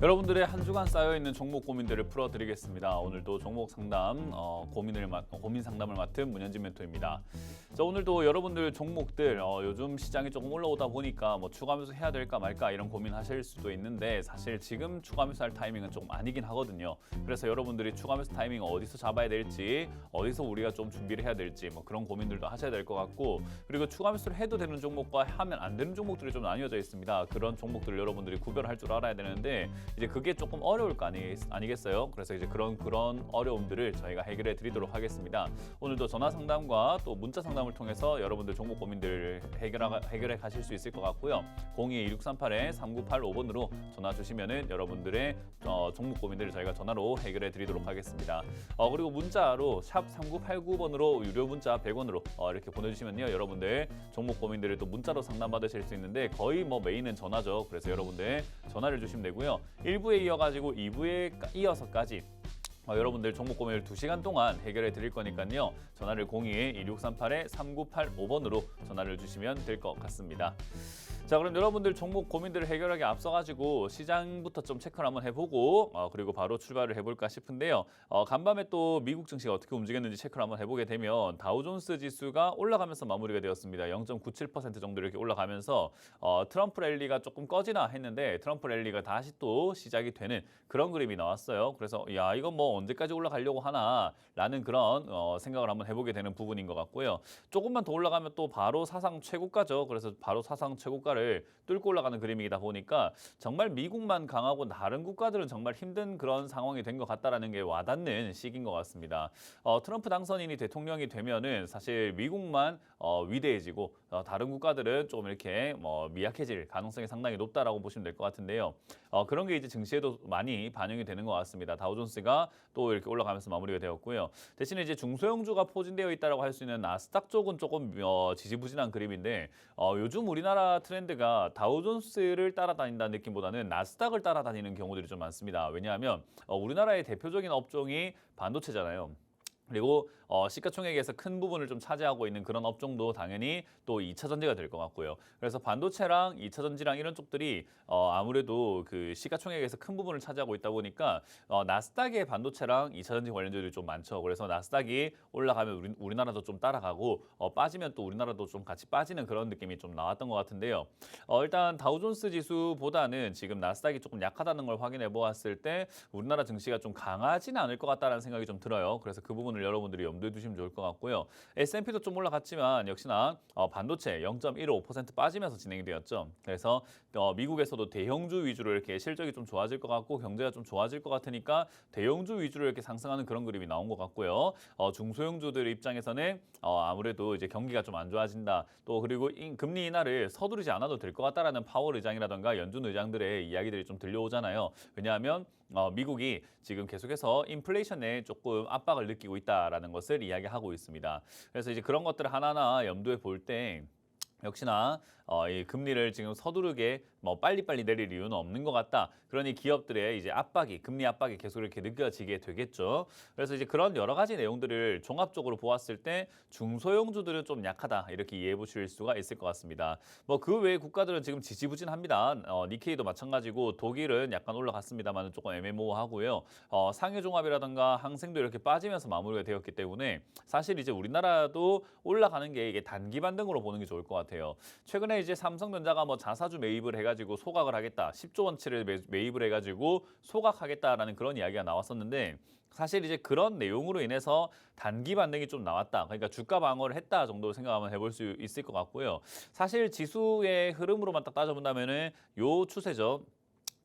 여러분들의 한 주간 쌓여있는 종목 고민들을 풀어드리겠습니다. 오늘도 종목 상담, 고민 상담을 맡은 문현진 멘토입니다. 자, 오늘도 여러분들 종목들 요즘 시장이 조금 올라오다 보니까 뭐 추가 매수 해야 될까 말까 이런 고민하실 수도 있는데 사실 지금 추가 매수할 타이밍은 조금 아니긴 하거든요. 그래서 여러분들이 추가 매수 타이밍 어디서 잡아야 될지, 어디서 우리가 좀 준비를 해야 될지 뭐 그런 고민들도 하셔야 될 것 같고, 그리고 추가 매수를 해도 되는 종목과 하면 안 되는 종목들이 좀 나뉘어져 있습니다. 그런 종목들을 여러분들이 구별할 줄 알아야 되는데 이제 그게 조금 어려울 거 아니겠어요? 그래서 이제 그런 어려움들을 저희가 해결해 드리도록 하겠습니다. 오늘도 전화 상담과 또 문자 상담을 통해서 여러분들 종목 고민들 해결해 가실 수 있을 것 같고요. 02-2638-3985번으로 전화 주시면은 여러분들의 종목 고민들을 저희가 전화로 해결해 드리도록 하겠습니다. 그리고 문자로 샵 3989번으로 유료 문자 100원으로 이렇게 보내주시면요. 여러분들 종목 고민들을 또 문자로 상담 받으실 수 있는데 거의 뭐 메인은 전화죠. 그래서 여러분들 전화를 주시면 되고요. 1부에 이어가지고 2부에 이어서까지 여러분들 종목 고민을 2시간 동안 해결해 드릴 거니까요. 전화를 02-2638-3985번으로 전화를 주시면 될 것 같습니다. 자, 그럼 여러분들 종목 고민들을 해결하기 앞서가지고 시장부터 좀 체크를 한번 해보고 그리고 바로 출발을 해볼까 싶은데요. 간밤에 또 미국 증시가 어떻게 움직였는지 체크를 한번 해보게 되면 다우존스 지수가 올라가면서 마무리가 되었습니다. 0.97% 정도 이렇게 올라가면서 트럼프 랠리가 조금 꺼지나 했는데 트럼프 랠리가 다시 또 시작이 되는 그런 그림이 나왔어요. 그래서 야, 이건 뭐 언제까지 올라가려고 하나라는 그런 생각을 한번 해보게 되는 부분인 것 같고요. 조금만 더 올라가면 또 바로 사상 최고가죠. 그래서 바로 사상 최고가를 뚫고 올라가는 그림이다 보니까 정말 미국만 강하고 다른 국가들은 정말 힘든 그런 상황이 된 것 같다라는 게 와닿는 시기인 것 같습니다. 트럼프 당선인이 대통령이 되면은 사실 미국만 위대해지고 다른 국가들은 좀 이렇게 미약해질 가능성이 상당히 높다라고 보시면 될 것 같은데요. 그런 게 이제 증시에도 많이 반영이 되는 것 같습니다. 다우존스가 또 이렇게 올라가면서 마무리가 되었고요. 대신에 이제 중소형주가 포진되어 있다라고 할 수 있는 나스닥 쪽은 조금 지지부진한 그림인데 요즘 우리나라 트렌드가 다우존스를 따라다닌다는 느낌보다는 나스닥을 따라다니는 경우들이 좀 많습니다. 왜냐하면 우리나라의 대표적인 업종이 반도체잖아요. 그리고 시가총액에서 큰 부분을 좀 차지하고 있는 그런 업종도 당연히 또 2차 전지가 될 것 같고요. 그래서 반도체랑 2차 전지랑 이런 쪽들이 아무래도 그 시가총액에서 큰 부분을 차지하고 있다 보니까 나스닥의 반도체랑 2차 전지 관련주들이 좀 많죠. 그래서 나스닥이 올라가면 우리나라도 좀 따라가고 빠지면 또 우리나라도 좀 같이 빠지는 그런 느낌이 좀 나왔던 것 같은데요. 일단 다우존스 지수보다는 지금 나스닥이 조금 약하다는 걸 확인해 보았을 때 우리나라 증시가 좀 강하지는 않을 것 같다는 생각이 좀 들어요. 그래서 그 부분을 여러분들이 염두에 두시면 좋을 것 같고요. S&P도 좀 올라갔지만 역시나 반도체 0.15% 빠지면서 진행이 되었죠. 그래서 미국에서도 대형주 위주로 이렇게 실적이 좀 좋아질 것 같고 경제가 좀 좋아질 것 같으니까 대형주 위주로 이렇게 상승하는 그런 그림이 나온 것 같고요. 중소형주들 입장에서는 아무래도 이제 경기가 좀 안 좋아진다. 또 그리고 금리 인하를 서두르지 않아도 될 것 같다라는 파월 의장이라든가 연준 의장들의 이야기들이 좀 들려오잖아요. 왜냐하면 미국이 지금 계속해서 인플레이션에 조금 압박을 느끼고 있다라는 것을 이야기하고 있습니다. 그래서 이제 그런 것들을 하나하나 염두에 볼 때 역시나 이 금리를 지금 서두르게 빨리빨리 내릴 이유는 없는 것 같다. 그러니 기업들의 이제 금리 압박이 계속 이렇게 느껴지게 되겠죠. 그래서 이제 그런 여러 가지 내용들을 종합적으로 보았을 때 중소형주들은 좀 약하다 이렇게 이해해 보실 수가 있을 것 같습니다. 그 외의 국가들은 지금 지지부진합니다. 니케이도 마찬가지고 독일은 약간 올라갔습니다만 조금 애매모호하고요. 상해 종합이라든가 항생도 이렇게 빠지면서 마무리가 되었기 때문에 사실 이제 우리나라도 올라가는 게 이게 단기 반등으로 보는 게 좋을 것 같아요. 최근에 이제 삼성전자가 자사주 매입을 해가지고 소각을 하겠다, 10조 원치를 매입을 해가지고 소각하겠다라는 그런 이야기가 나왔었는데 사실 이제 그런 내용으로 인해서 단기 반등이 좀 나왔다. 그러니까 주가 방어를 했다 정도 생각하면 해볼 수 있을 것 같고요. 사실 지수의 흐름으로만 딱 따져본다면은 요 추세죠.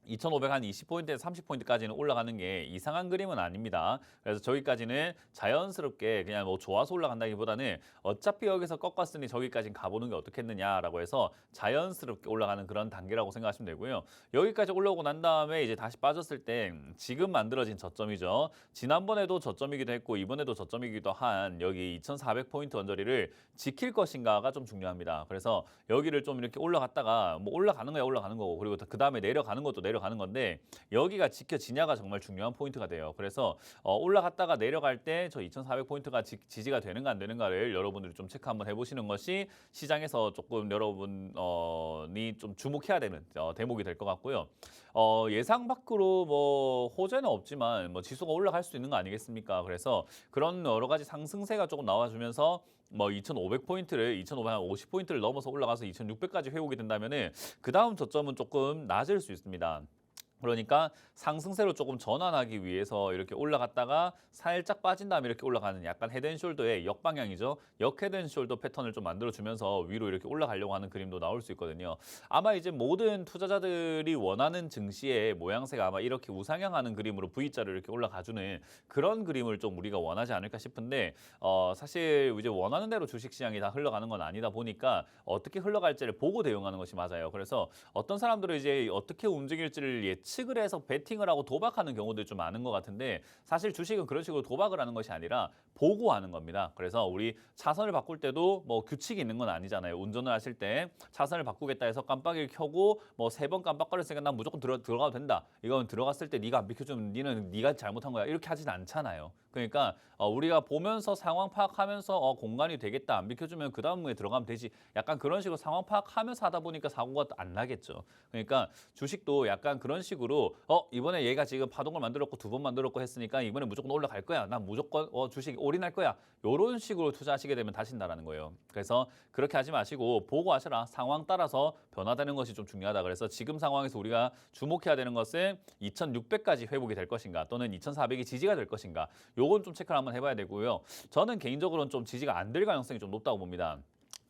2,520포인트에서 30포인트까지는 올라가는 게 이상한 그림은 아닙니다. 그래서 저기까지는 자연스럽게 그냥 좋아서 올라간다기보다는 어차피 여기서 꺾었으니 저기까지 가보는 게 어떻겠느냐라고 해서 자연스럽게 올라가는 그런 단계라고 생각하시면 되고요. 여기까지 올라오고 난 다음에 이제 다시 빠졌을 때 지금 만들어진 저점이죠. 지난번에도 저점이기도 했고 이번에도 저점이기도 한 여기 2,400포인트 언저리를 지킬 것인가가 좀 중요합니다. 그래서 여기를 좀 이렇게 올라갔다가 올라가는 거야 올라가는 거고 그리고 그 다음에 내려가는 것도 내려가는 건데 여기가 지켜지냐가 정말 중요한 포인트가 돼요. 그래서 올라갔다가 내려갈 때 저 2,400포인트가 지지가 되는가 안 되는가를 여러분들이 좀 체크 한번 해보시는 것이 시장에서 조금 여러분이 좀 주목해야 되는 대목이 될 것 같고요. 예상 밖으로 뭐 호재는 없지만 뭐 지수가 올라갈 수 있는 거 아니겠습니까? 그래서 그런 여러 가지 상승세가 조금 나와주면서 뭐 2,500포인트를 2,550포인트를 넘어서 올라가서 2,600까지 회복이 된다면은 그 다음 저점은 조금 낮을 수 있습니다. 그러니까 상승세로 조금 전환하기 위해서 이렇게 올라갔다가 살짝 빠진 다음에 이렇게 올라가는 약간 헤드앤숄더의 역방향이죠. 역헤드앤숄더 패턴을 좀 만들어주면서 위로 이렇게 올라가려고 하는 그림도 나올 수 있거든요. 아마 이제 모든 투자자들이 원하는 증시의 모양새가 아마 이렇게 우상향하는 그림으로 V자로 이렇게 올라가주는 그런 그림을 좀 우리가 원하지 않을까 싶은데 사실 이제 원하는 대로 주식시장이 다 흘러가는 건 아니다 보니까 어떻게 흘러갈지를 보고 대응하는 것이 맞아요. 그래서 어떤 사람들은 이제 어떻게 움직일지를 예측을 해서 베팅을 하고 도박하는 경우들이 좀 많은 것 같은데 사실 주식은 그런 식으로 도박을 하는 것이 아니라 보고 하는 겁니다. 그래서 우리 차선을 바꿀 때도 뭐 규칙이 있는 건 아니잖아요. 운전을 하실 때 차선을 바꾸겠다 해서 깜빡이를 켜고 뭐 3번 깜빡거렸으니까 난 무조건 들어가도 된다. 이건 들어갔을 때 네가 안 비켜주면 네가 잘못한 거야. 이렇게 하진 않잖아요. 그러니까 우리가 보면서 상황 파악하면서 공간이 되겠다. 안 비켜주면 그 다음에 들어가면 되지. 약간 그런 식으로 상황 파악하면서 하다 보니까 사고가 안 나겠죠. 그러니까 주식도 약간 그런 식으로 이번에 얘가 지금 파동을 만들었고 2번 만들었고 했으니까 이번에 무조건 올라갈 거야. 난 무조건 주식 올인할 거야. 이런 식으로 투자하시게 되면 다신다라는 거예요. 그래서 그렇게 하지 마시고 보고 하셔라. 상황 따라서 변화되는 것이 좀 중요하다. 그래서 지금 상황에서 우리가 주목해야 되는 것은 2,600까지 회복이 될 것인가 또는 2,400이 지지가 될 것인가. 요건 좀 체크를 한번 해봐야 되고요. 저는 개인적으로는 좀 지지가 안 될 가능성이 좀 높다고 봅니다.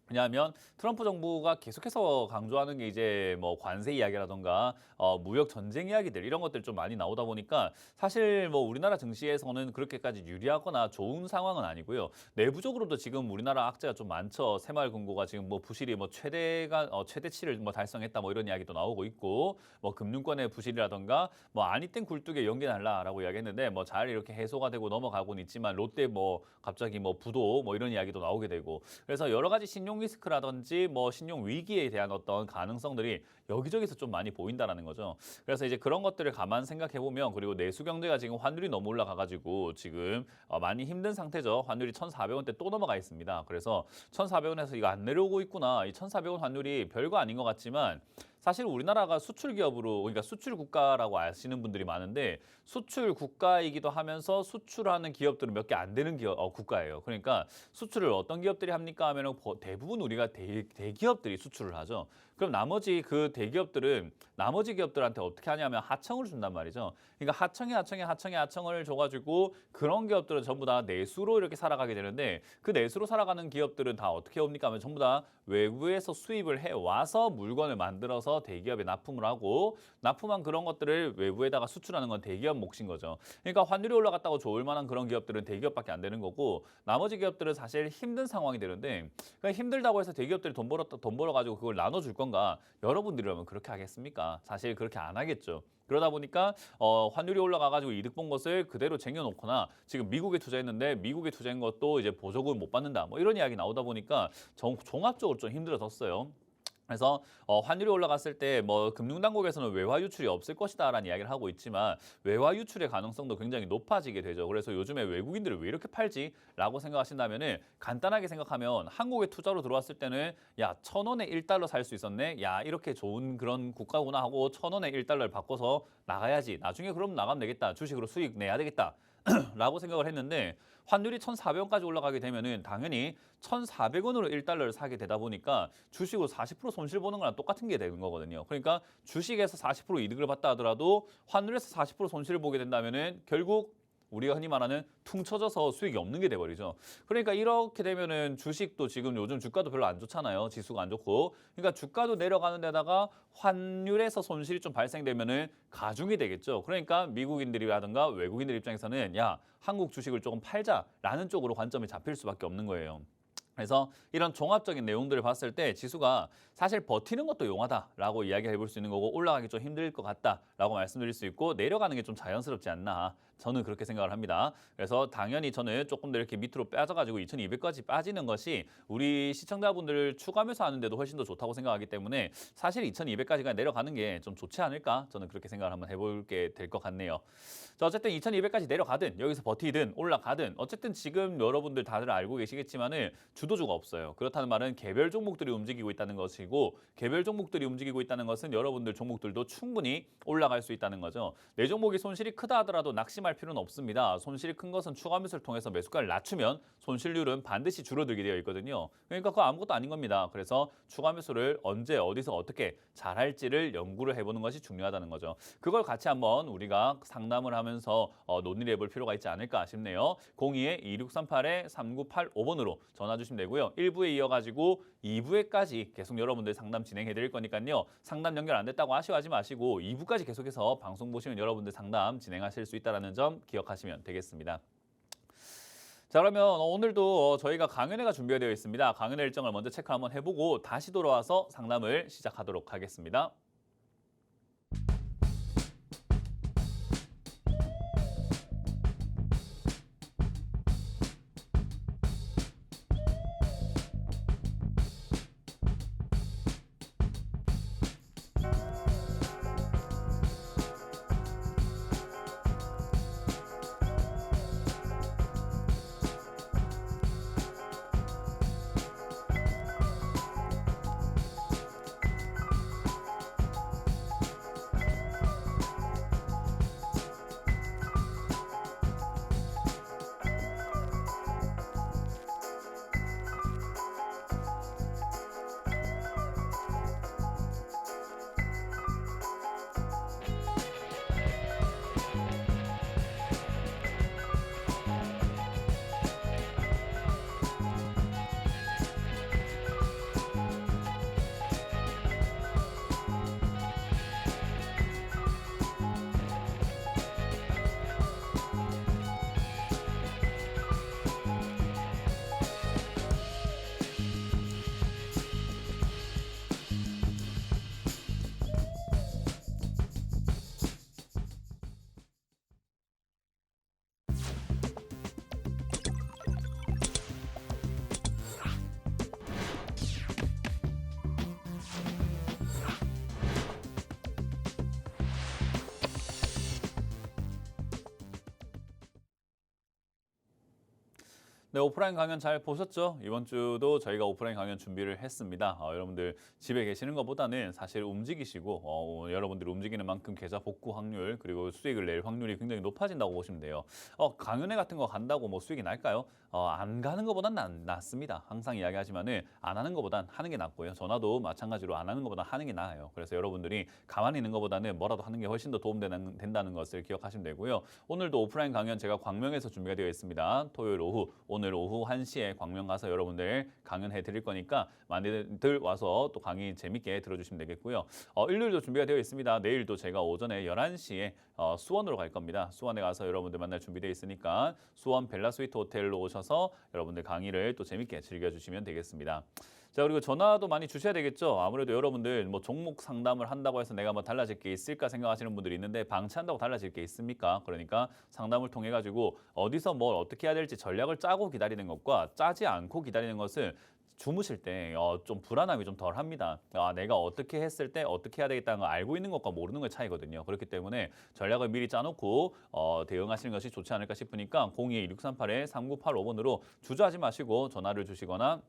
왜냐하면 트럼프 정부가 계속해서 강조하는 게 이제 뭐 관세 이야기라던가 무역 전쟁 이야기들 이런 것들 좀 많이 나오다 보니까 사실 뭐 우리나라 증시에서는 그렇게까지 유리하거나 좋은 상황은 아니고요. 내부적으로도 지금 우리나라 악재가 좀 많죠. 새마을금고가 지금 뭐 부실이 뭐 최대치를 뭐 달성했다 뭐 이런 이야기도 나오고 있고 뭐 금융권의 부실이라던가 뭐 아니땐 굴뚝에 연기 날라라고 이야기했는데 뭐 잘 이렇게 해소가 되고 넘어가고는 있지만 롯데 뭐 갑자기 뭐 부도 뭐 이런 이야기도 나오게 되고 그래서 여러 가지 신용 리스크라든지 뭐 신용 위기에 대한 어떤 가능성들이 여기저기서 좀 많이 보인다라는 거죠. 그래서 이제 그런 것들을 가만 생각해 보면 그리고 내수 경제가 지금 환율이 너무 올라가가지고 지금 많이 힘든 상태죠. 환율이 1,400원대 또 넘어가 있습니다. 그래서 1,400원에서 이거 안 내려오고 있구나. 이 1,400원 환율이 별거 아닌 것 같지만 사실 우리나라가 수출 기업으로 그러니까 수출 국가라고 아시는 분들이 많은데 수출 국가이기도 하면서 수출하는 기업들은 몇 개 안 되는 국가예요. 그러니까 수출을 어떤 기업들이 합니까 하면은 대부분 우리가 대기업들이 수출을 하죠. 그럼 나머지 그 대기업들은 나머지 기업들한테 어떻게 하냐면 하청을 준단 말이죠. 그러니까 하청을 줘가지고 그런 기업들은 전부 다 내수로 이렇게 살아가게 되는데 그 내수로 살아가는 기업들은 다 어떻게 옵니까 하면 전부 다 외부에서 수입을 해와서 물건을 만들어서 대기업에 납품을 하고 납품한 그런 것들을 외부에다가 수출하는 건 대기업 몫인 거죠. 그러니까 환율이 올라갔다고 좋을 만한 그런 기업들은 대기업밖에 안 되는 거고 나머지 기업들은 사실 힘든 상황이 되는데 그러니까 힘들다고 해서 대기업들이 돈 벌어가지고 그걸 나눠줄 건가? 여러분들이라면 그렇게 하겠습니까? 사실 그렇게 안 하겠죠. 그러다 보니까 환율이 올라가가지고 이득 본 것을 그대로 쟁여놓거나 지금 미국에 투자했는데 미국에 투자한 것도 이제 보조금 못 받는다. 뭐 이런 이야기 나오다 보니까 종합적으로 좀 힘들어졌어요. 그래서 환율이 올라갔을 때 뭐 금융당국에서는 외화 유출이 없을 것이다라는 이야기를 하고 있지만 외화 유출의 가능성도 굉장히 높아지게 되죠. 그래서 요즘에 외국인들을 왜 이렇게 팔지라고 생각하신다면은 간단하게 생각하면 한국에 투자로 들어왔을 때는 야 1,000원에 1달러 살 수 있었네. 야 이렇게 좋은 그런 국가구나 하고 1,000원에 1달러를 바꿔서 나가야지. 나중에 그럼 나가면 되겠다. 주식으로 수익 내야 되겠다. 라고 생각을 했는데 환율이 1,400원까지 올라가게 되면은 당연히 1,400원으로 1달러를 사게 되다 보니까 주식으로 40% 손실 보는 거랑 똑같은 게 되는 거거든요. 그러니까 주식에서 40% 이득을 봤다 하더라도 환율에서 40% 손실을 보게 된다면은 결국 우리가 흔히 말하는 퉁쳐져서 수익이 없는 게 돼버리죠. 그러니까 이렇게 되면은 주식도 지금 요즘 주가도 별로 안 좋잖아요. 지수가 안 좋고. 그러니까 주가도 내려가는 데다가 환율에서 손실이 좀 발생되면은 가중이 되겠죠. 그러니까 미국인들이라든가 외국인들 입장에서는 야, 한국 주식을 조금 팔자라는 쪽으로 관점이 잡힐 수밖에 없는 거예요. 그래서 이런 종합적인 내용들을 봤을 때 지수가 사실 버티는 것도 용하다라고 이야기해 볼 수 있는 거고 올라가기 좀 힘들 것 같다라고 말씀드릴 수 있고 내려가는 게 좀 자연스럽지 않나. 저는 그렇게 생각을 합니다. 그래서 당연히 저는 조금 더 이렇게 밑으로 빠져가지고 2200까지 빠지는 것이 우리 시청자분들 추가하면서 하는데도 훨씬 더 좋다고 생각하기 때문에 사실 2200까지가 내려가는 게 좀 좋지 않을까? 저는 그렇게 생각을 한번 해볼게 될 것 같네요. 자, 어쨌든 2200까지 내려가든 여기서 버티든 올라가든 어쨌든 지금 여러분들 다들 알고 계시겠지만은 주도주가 없어요. 그렇다는 말은 개별 종목들이 움직이고 있다는 것이고 개별 종목들이 움직이고 있다는 것은 여러분들 종목들도 충분히 올라갈 수 있다는 거죠. 내 종목이 손실이 크다 하더라도 낙심할 필요는 없습니다. 손실이 큰 것은 추가 매수를 통해서 매수가를 낮추면 손실률은 반드시 줄어들게 되어 있거든요. 그러니까 그거 아무것도 아닌 겁니다. 그래서 추가 매수를 언제 어디서 어떻게 잘할지를 연구를 해보는 것이 중요하다는 거죠. 그걸 같이 한번 우리가 상담을 하면서 논의를 해볼 필요가 있지 않을까 싶네요. 02-2638-3985번으로 전화 주시면 되고요. 1부에 이어가지고 2부에까지 계속 여러분들 상담 진행해 드릴 거니까요. 상담 연결 안 됐다고 아쉬워하지 마시고 2부까지 계속해서 방송 보시면 여러분들 상담 진행하실 수 있다는 점 기억하시면 되겠습니다. 자, 그러면 오늘도 저희가 강연회가 준비가 되어 있습니다. 강연회 일정을 먼저 체크 한번 해보고 다시 돌아와서 상담을 시작하도록 하겠습니다. 네, 오프라인 강연 잘 보셨죠? 이번 주도 저희가 오프라인 강연 준비를 했습니다. 여러분들 집에 계시는 것보다는 사실 움직이시고 여러분들이 움직이는 만큼 계좌 복구 확률 그리고 수익을 낼 확률이 굉장히 높아진다고 보시면 돼요. 강연회 같은 거 간다고 뭐 수익이 날까요? 안 가는 것보단 낫습니다. 항상 이야기하지만은 안 하는 것보단 하는 게 낫고요. 전화도 마찬가지로 안 하는 것보다 하는 게 나아요. 그래서 여러분들이 가만히 있는 것보다는 뭐라도 하는 게 훨씬 더 된다는 것을 기억하시면 되고요. 오늘도 오프라인 강연 제가 광명에서 준비가 되어 있습니다. 토요일 오후 오늘 오후 1시에 광명 가서 여러분들 강연해 드릴 거니까 많이들 와서 또 강의 재밌게 들어주시면 되겠고요. 일요일도 준비가 되어 있습니다. 내일도 제가 오전에 11시에 수원으로 갈 겁니다. 수원에 가서 여러분들 만날 준비되어 있으니까 수원 벨라스위트 호텔로 오셔서 여러분들 강의를 또 재밌게 즐겨주시면 되겠습니다. 자, 그리고 전화도 많이 주셔야 되겠죠. 아무래도 여러분들 뭐 종목 상담을 한다고 해서 내가 뭐 달라질 게 있을까 생각하시는 분들이 있는데 방치한다고 달라질 게 있습니까? 그러니까 상담을 통해 가지고 어디서 뭘 어떻게 해야 될지 전략을 짜고 기다리는 것과 짜지 않고 기다리는 것은 주무실 때 좀 불안함이 좀 덜합니다. 내가 어떻게 했을 때 어떻게 해야 되겠다는 걸 알고 있는 것과 모르는 것 차이거든요. 그렇기 때문에 전략을 미리 짜놓고 대응하시는 것이 좋지 않을까 싶으니까 02-2638-3985번으로 주저하지 마시고 전화를 주시거나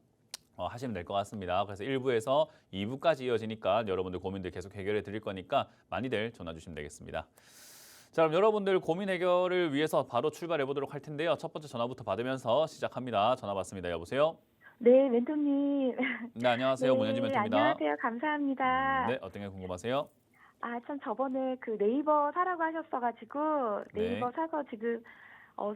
하시면 될 것 같습니다. 그래서 1부에서 2부까지 이어지니까 여러분들 고민들 계속 해결해 드릴 거니까 많이들 전화 주시면 되겠습니다. 자, 그럼 여러분들 고민 해결을 위해서 바로 출발해 보도록 할 텐데요. 첫 번째 전화부터 받으면서 시작합니다. 전화 받습니다. 여보세요? 네, 멘토님. 네, 안녕하세요. 문현지 네, 멘토입니다. 안녕하세요. 감사합니다. 네, 어떤 게 궁금하세요? 참 저번에 그 네이버 사라고 하셨어가지고 네. 네이버 사서 지금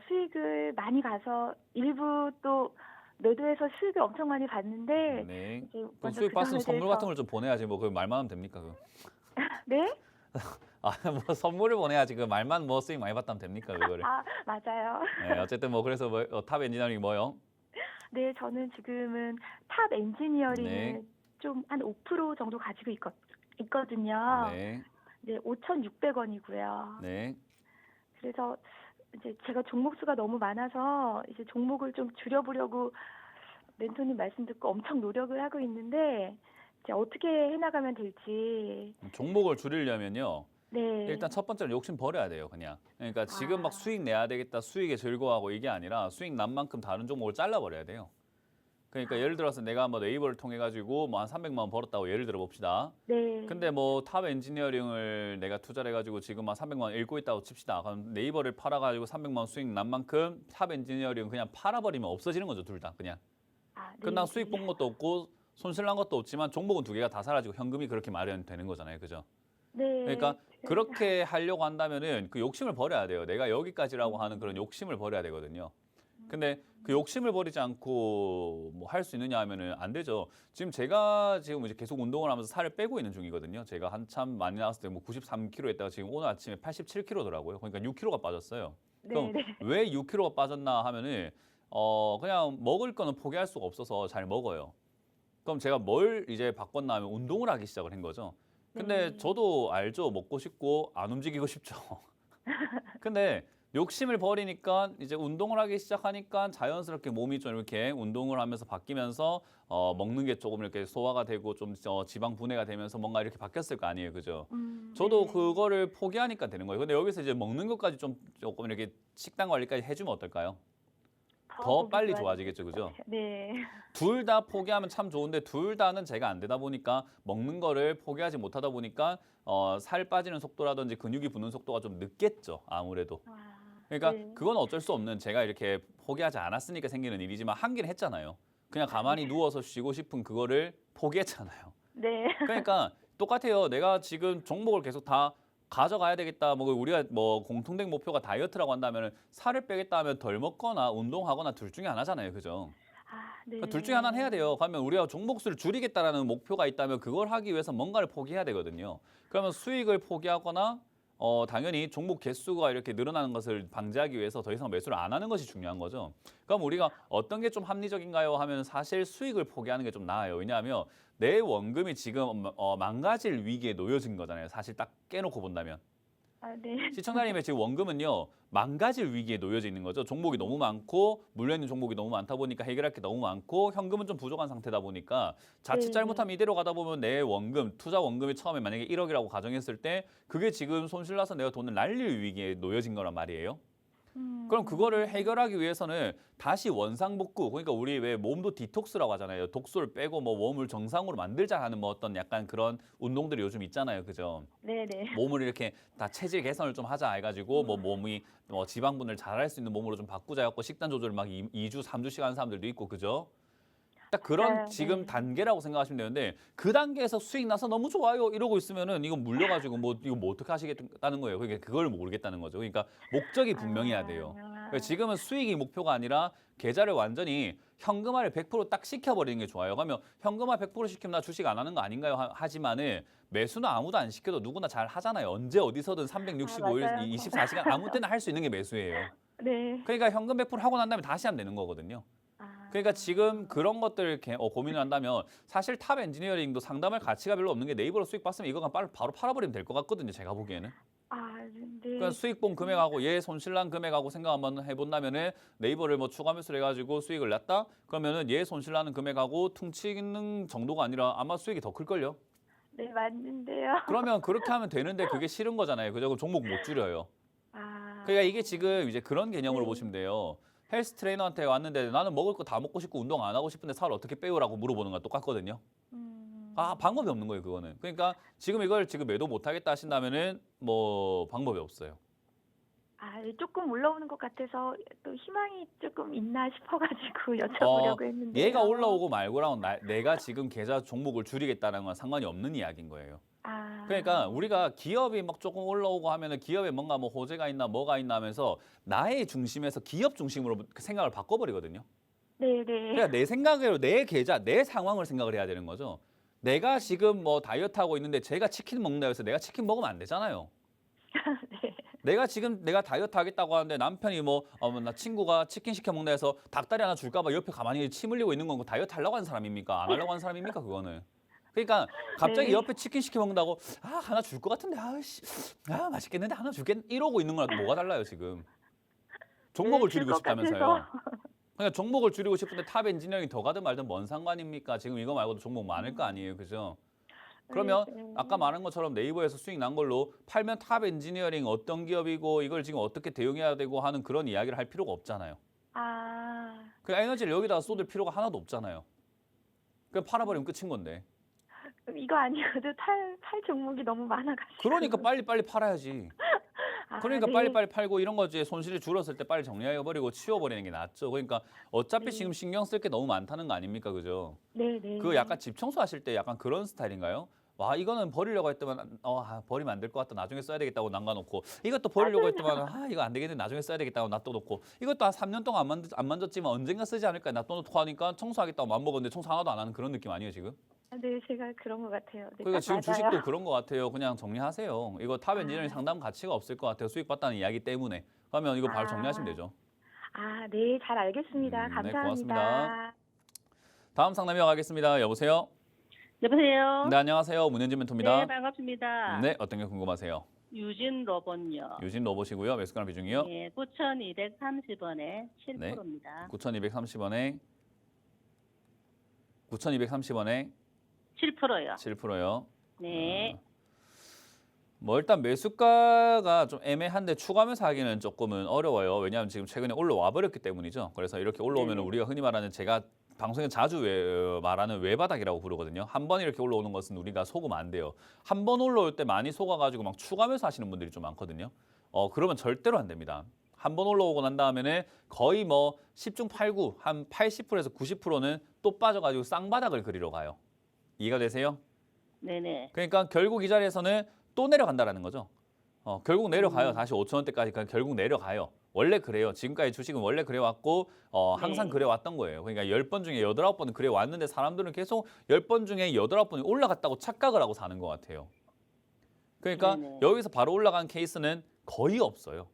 수익을 많이 가서 일부 또 매도해서 수익을 엄청 많이 봤는데 네. 이제 그 먼저 수익 그 받으면 점에 선물 같은 대해서 걸 좀 보내야지 뭐 그 말만 하면 됩니까? 네? 뭐 선물을 보내야지 그 말만 뭐 수익 많이 받다면 됩니까? 그거를. 맞아요. 네, 어쨌든 뭐 그래서 뭐 탑 엔지니어링이 뭐요? 네, 저는 지금은 탑 네. 엔지니어링을 좀 한 5% 정도 가지고 있거든요. 네. 네, 5,600원이고요. 네. 그래서 이제 제가 종목 수가 너무 많아서 이제 종목을 좀 줄여보려고 멘토님 말씀 듣고 엄청 노력을 하고 있는데 이제 어떻게 해나가면 될지. 종목을 줄이려면요. 네. 일단 첫 번째로 욕심 버려야 돼요, 그냥. 그러니까 지금 막 아, 수익 내야 되겠다, 수익에 즐거워하고 이게 아니라 수익 난 만큼 다른 종목을 잘라버려야 돼요. 그러니까 예를 들어서 내가 뭐 네이버를 통해 가지고 뭐 한 300만 원 벌었다고 예를 들어 봅시다. 네. 근데 뭐 탑 엔지니어링을 내가 투자를 해가지고 지금 한 300만 원 잃고 있다고 칩시다. 그럼 네이버를 팔아가지고 300만 원 수익 난 만큼 탑 엔지니어링 그냥 팔아버리면 없어지는 거죠, 둘 다 그냥. 아, 끝나 네, 수익 네. 본 것도 없고 손실 난 것도 없지만 종목은 두 개가 다 사라지고 현금이 그렇게 마련되는 거잖아요, 그죠? 네. 그러니까 그렇게 하려고 한다면은 그 욕심을 버려야 돼요. 내가 여기까지라고 하는 그런 욕심을 버려야 되거든요. 근데 그 욕심을 버리지 않고 뭐 할 수 있느냐 하면은 안 되죠. 지금 제가 지금 이제 계속 운동을 하면서 살을 빼고 있는 중이거든요. 제가 한참 많이 나왔을 때 뭐 93kg 했다가 지금 오늘 아침에 87kg더라고요. 그러니까 6kg가 빠졌어요. 네, 그럼 네. 왜 6kg가 빠졌나 하면은 그냥 먹을 거는 포기할 수가 없어서 잘 먹어요. 그럼 제가 뭘 이제 바꿨나 하면 운동을 하기 시작을 한 거죠. 근데 네. 저도 알죠. 먹고 싶고 안 움직이고 싶죠. 근데 욕심을 버리니까 이제 운동을 하기 시작하니까 자연스럽게 몸이 좀 이렇게 운동을 하면서 바뀌면서 먹는 게 조금 이렇게 소화가 되고 좀 지방 분해가 되면서 뭔가 이렇게 바뀌었을 거 아니에요, 그죠? 저도 네. 그거를 포기하니까 되는 거예요. 근데 여기서 이제 먹는 것까지 좀 조금 이렇게 식단 관리까지 해주면 어떨까요? 더 더 보기 빨리 좋아질 좋아지겠죠, 것 그죠? 같아요. 네. 둘 다 포기하면 참 좋은데 둘 다는 제가 안 되다 보니까 먹는 거를 포기하지 못하다 보니까 살 빠지는 속도라든지 근육이 붙는 속도가 좀 늦겠죠, 아무래도. 아, 그러니까 네. 그건 어쩔 수 없는 제가 이렇게 포기하지 않았으니까 생기는 일이지만 하긴 했잖아요. 그냥 가만히 누워서 쉬고 싶은 그거를 포기했잖아요. 네. 그러니까 똑같아요. 내가 지금 종목을 계속 다 가져가야 되겠다. 뭐 우리가 뭐 공통된 목표가 다이어트라고 한다면 살을 빼겠다 하면 덜 먹거나 운동하거나 둘 중에 하나잖아요. 그죠? 아, 네. 그러니까 둘 중에 하나는 해야 돼요. 그러면 우리가 종목 수를 줄이겠다라는 목표가 있다면 그걸 하기 위해서 뭔가를 포기해야 되거든요. 그러면 수익을 포기하거나 당연히 종목 개수가 이렇게 늘어나는 것을 방지하기 위해서 더 이상 매수를 안 하는 것이 중요한 거죠. 그럼 우리가 어떤 게 좀 합리적인가요? 하면 사실 수익을 포기하는 게 좀 나아요. 왜냐하면 내 원금이 지금 망가질 위기에 놓여진 거잖아요. 사실 딱 깨놓고 본다면. 아, 네. 시청자님의 지금 원금은요 망가질 위기에 놓여져 있는 거죠. 종목이 너무 많고 물려 있는 종목이 너무 많다 보니까 해결할 게 너무 많고 현금은 좀 부족한 상태다 보니까 자칫 네, 잘못하면 이대로 가다 보면 내 원금 투자 원금이 처음에 만약에 1억이라고 가정했을 때 그게 지금 손실나서 내가 돈을 날릴 위기에 놓여진 거란 말이에요. 그럼 그거를 해결하기 위해서는 다시 원상복구, 그러니까 우리 왜 몸도 디톡스라고 하잖아요. 독소를 빼고 뭐 몸을 정상으로 만들자 하는 뭐 어떤 약간 그런 운동들이 요즘 있잖아요. 그죠? 네, 네. 몸을 이렇게 다 체질 개선을 좀 하자 해가지고 뭐 몸이 지방분을 잘할 수 있는 몸으로 좀 바꾸자 해갖고 식단 조절을 막 2주, 3주씩 하는 사람들도 있고 그죠? 딱 그런 맞아요. 지금 네. 단계라고 생각하시면 되는데 그 단계에서 수익 나서 너무 좋아요 이러고 있으면은 이거 물려가지고 뭐 이거 뭐 어떻게 하시겠다는 거예요. 그러니까 그걸 모르겠다는 거죠. 그러니까 목적이 분명해야 돼요. 그러니까 지금은 수익이 목표가 아니라 계좌를 완전히 현금화를 100%딱 시켜버리는 게 좋아요. 그러면 현금화 100% 시키면 나 주식 안 하는 거 아닌가요? 하지만은 매수는 아무도 안 시켜도 누구나 잘 하잖아요. 언제 어디서든 365일 맞아요. 24시간 아무 때나 할 수 있는 게 매수예요. 네. 그러니까 현금 100% 하고 난 다음에 다시 하면 되는 거거든요. 아, 그러니까 지금 그런 것들을 이렇게 고민을 한다면 사실 탑 엔지니어링도 상담할 가치가 별로 없는 게 네이버로 수익 봤으면 이거 그냥 바로 팔아버리면 될 것 같거든요. 제가 보기에는. 아, 그러니까 네. 수익 본 금액하고 얘 손실난 금액하고 생각 한번 해본다면은 네이버를 뭐 추가 매수를 해가지고 수익을 냈다? 그러면은 얘 손실나는 금액하고 퉁치는 정도가 아니라 아마 수익이 더 클걸요? 네, 맞는데요. 그러면 그렇게 하면 되는데 그게 싫은 거잖아요. 그죠? 그럼 종목 못 줄여요. 아, 그러니까 이게 지금 이제 그런 개념으로 네. 보시면 돼요. 헬스 트레이너한테 왔는데 나는 먹을 거 다 먹고 싶고 운동 안 하고 싶은데 살 어떻게 빼요라고 물어보는 거랑 똑같거든요. 아, 방법이 없는 거예요, 그거는. 그러니까 지금 이걸 지금 매도 못 하겠다 하신다면은 뭐 방법이 없어요. 아, 조금 올라오는 것 같아서 또 희망이 조금 있나 싶어가지고 어, 여쭤보려고 했는데요. 얘가 올라오고 말고랑 내가 지금 계좌 종목을 줄이겠다는 건 상관이 없는 이야기인 거예요. 아, 그러니까 우리가 기업이 막 조금 올라오고 하면은 기업에 뭔가 뭐 호재가 있나 뭐가 있나 하면서 나의 중심에서 기업 중심으로 그 생각을 바꿔버리거든요. 네, 네. 그러니까 내 생각으로 내 계좌, 내 상황을 생각을 해야 되는 거죠. 내가 지금 뭐 다이어트 하고 있는데 제가 치킨 먹는다 해서 내가 치킨 먹으면 안 되잖아요. 네. 내가 다이어트 하겠다고 하는데 남편이 나 친구가 치킨 시켜 먹는다 해서 닭다리 하나 줄까 봐 옆에 가만히 침 흘리고 있는 건 다이어트 하려고 하는 사람입니까? 안 하려고 하는 사람입니까? 그거는. 그러니까 갑자기 네. 옆에 치킨 시켜 먹는다고 하나 줄 것 같은데 아씨 맛있겠는데 하나 줄겠 이러고 있는 거랑 뭐가 달라요 지금. 네, 종목을 줄 줄이고 것 같아서. 싶다면서요. 그러니까 종목을 줄이고 싶은데 탑 엔지니어링 더 가든 말든 뭔 상관입니까? 지금 이거 말고도 종목 많을 거 아니에요. 그죠? 네, 그러면 아까 네. 말한 것처럼 네이버에서 수익 난 걸로 팔면 탑 엔지니어링 어떤 기업이고 이걸 지금 어떻게 대응해야 되고 하는 그런 이야기를 할 필요가 없잖아요. 아, 그 에너지를 여기다가 쏟을 필요가 하나도 없잖아요. 그냥 팔아버리면 끝인 건데. 그럼 이거 아니어도 팔 종목이 너무 많아가지고. 그러니까 빨리빨리 팔아야지. 아, 그러니까 네. 빨리빨리 팔고 이런 거지 손실이 줄었을 때 빨리 정리해버리고 치워버리는 게 낫죠. 그러니까 어차피 네. 지금 신경 쓸 게 너무 많다는 거 아닙니까? 그죠? 네, 네. 그 약간 집 청소하실 때 약간 그런 스타일인가요? 와 이거는 버리려고 했더만 버리면 안 될 것 같다 나중에 써야 되겠다고 남겨놓고 이것도 버리려고 했더만 이거 안 되겠네 나중에 써야 되겠다고 놔둬놓고 이것도 한 3년 동안 안 만졌지만 언젠가 쓰지 않을까 놔둬놓고 하니까 청소하겠다고 맘먹었는데 청소 하나도 안 하는 그런 느낌 아니에요 지금? 아, 네, 제가 그런 것 같아요. 네, 그러니까 딱 지금 맞아요. 주식도 그런 것 같아요. 그냥 정리하세요. 이거 탑 엔지니어링 아, 상담 가치가 없을 것 같아요. 수익 봤다는 이야기 때문에. 그러면 이거 바로 정리하시면 아, 되죠. 아, 네, 잘 알겠습니다. 네, 고맙습니다. 감사합니다. 다음 상담 이어가겠습니다. 여보세요? 여보세요? 네, 안녕하세요. 문현진 네, 멘토입니다. 반갑습니다. 네, 어떤 게 궁금하세요? 유진 로봇요. 유진 로봇이고요. 매수가는 비중이요? 예, 9,230원에 네. 7%입니다. 9,230원에 9,230원에 7%요. 7%요. 네. 뭐 일단 매수가가 좀 애매한데 추가 매수하기는 조금은 어려워요. 왜냐하면 지금 최근에 올라와 버렸기 때문이죠. 그래서 이렇게 올라오면 네네. 우리가 흔히 말하는 제가 방송에 자주 말하는 외바닥이라고 부르거든요. 한 번 이렇게 올라오는 것은 우리가 속으면 안 돼요. 한 번 올라올 때 많이 속아가지고 막 추가 매수하시는 분들이 좀 많거든요. 그러면 절대로 안 됩니다. 한 번 올라오고 난 다음에는 거의 뭐 10중 8구 한 80%에서 90%는 또 빠져가지고 쌍바닥을 그리러 가요. 이해가 되세요? 네네. 그러니까 결국 이 자리에서는 또 내려간다라는 거죠. 결국 내려가요. 음. 다시 5천 원대까지 결국 내려가요. 원래 그래요. 지금까지 주식은 원래 그래왔고 항상 네. 그래왔던 거예요. 그러니까 10번 중에 8, 9번은 그래왔는데 사람들은 계속 10번 중에 8, 9번이 올라갔다고 착각을 하고 사는 것 같아요. 그러니까 네네. 여기서 바로 올라간 케이스는 거의 없어요.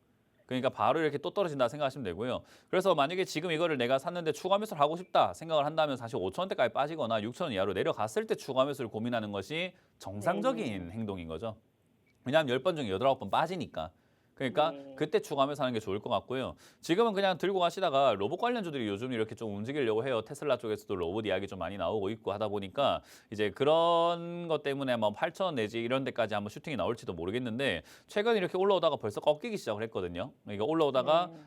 그러니까 바로 이렇게 또 떨어진다 생각하시면 되고요. 그래서 만약에 지금 이거를 내가 샀는데 추가 매수를 하고 싶다 생각을 한다면 사실 5천 원대까지 빠지거나 6천 원 이하로 내려갔을 때 추가 매수를 고민하는 것이 정상적인 네네. 행동인 거죠. 왜냐하면 10번 중에 8, 9번 빠지니까. 그러니까 네. 그때 추가 매수하는 게 좋을 것 같고요. 지금은 그냥 들고 가시다가 로봇 관련주들이 요즘 이렇게 좀 움직이려고 해요. 테슬라 쪽에서도 로봇 이야기 좀 많이 나오고 있고 하다 보니까 이제 그런 것 때문에 뭐 8천 원 내지 이런 데까지 한번 슈팅이 나올지도 모르겠는데 최근 이렇게 올라오다가 벌써 꺾이기 시작을 했거든요. 그러니까 올라오다가 네.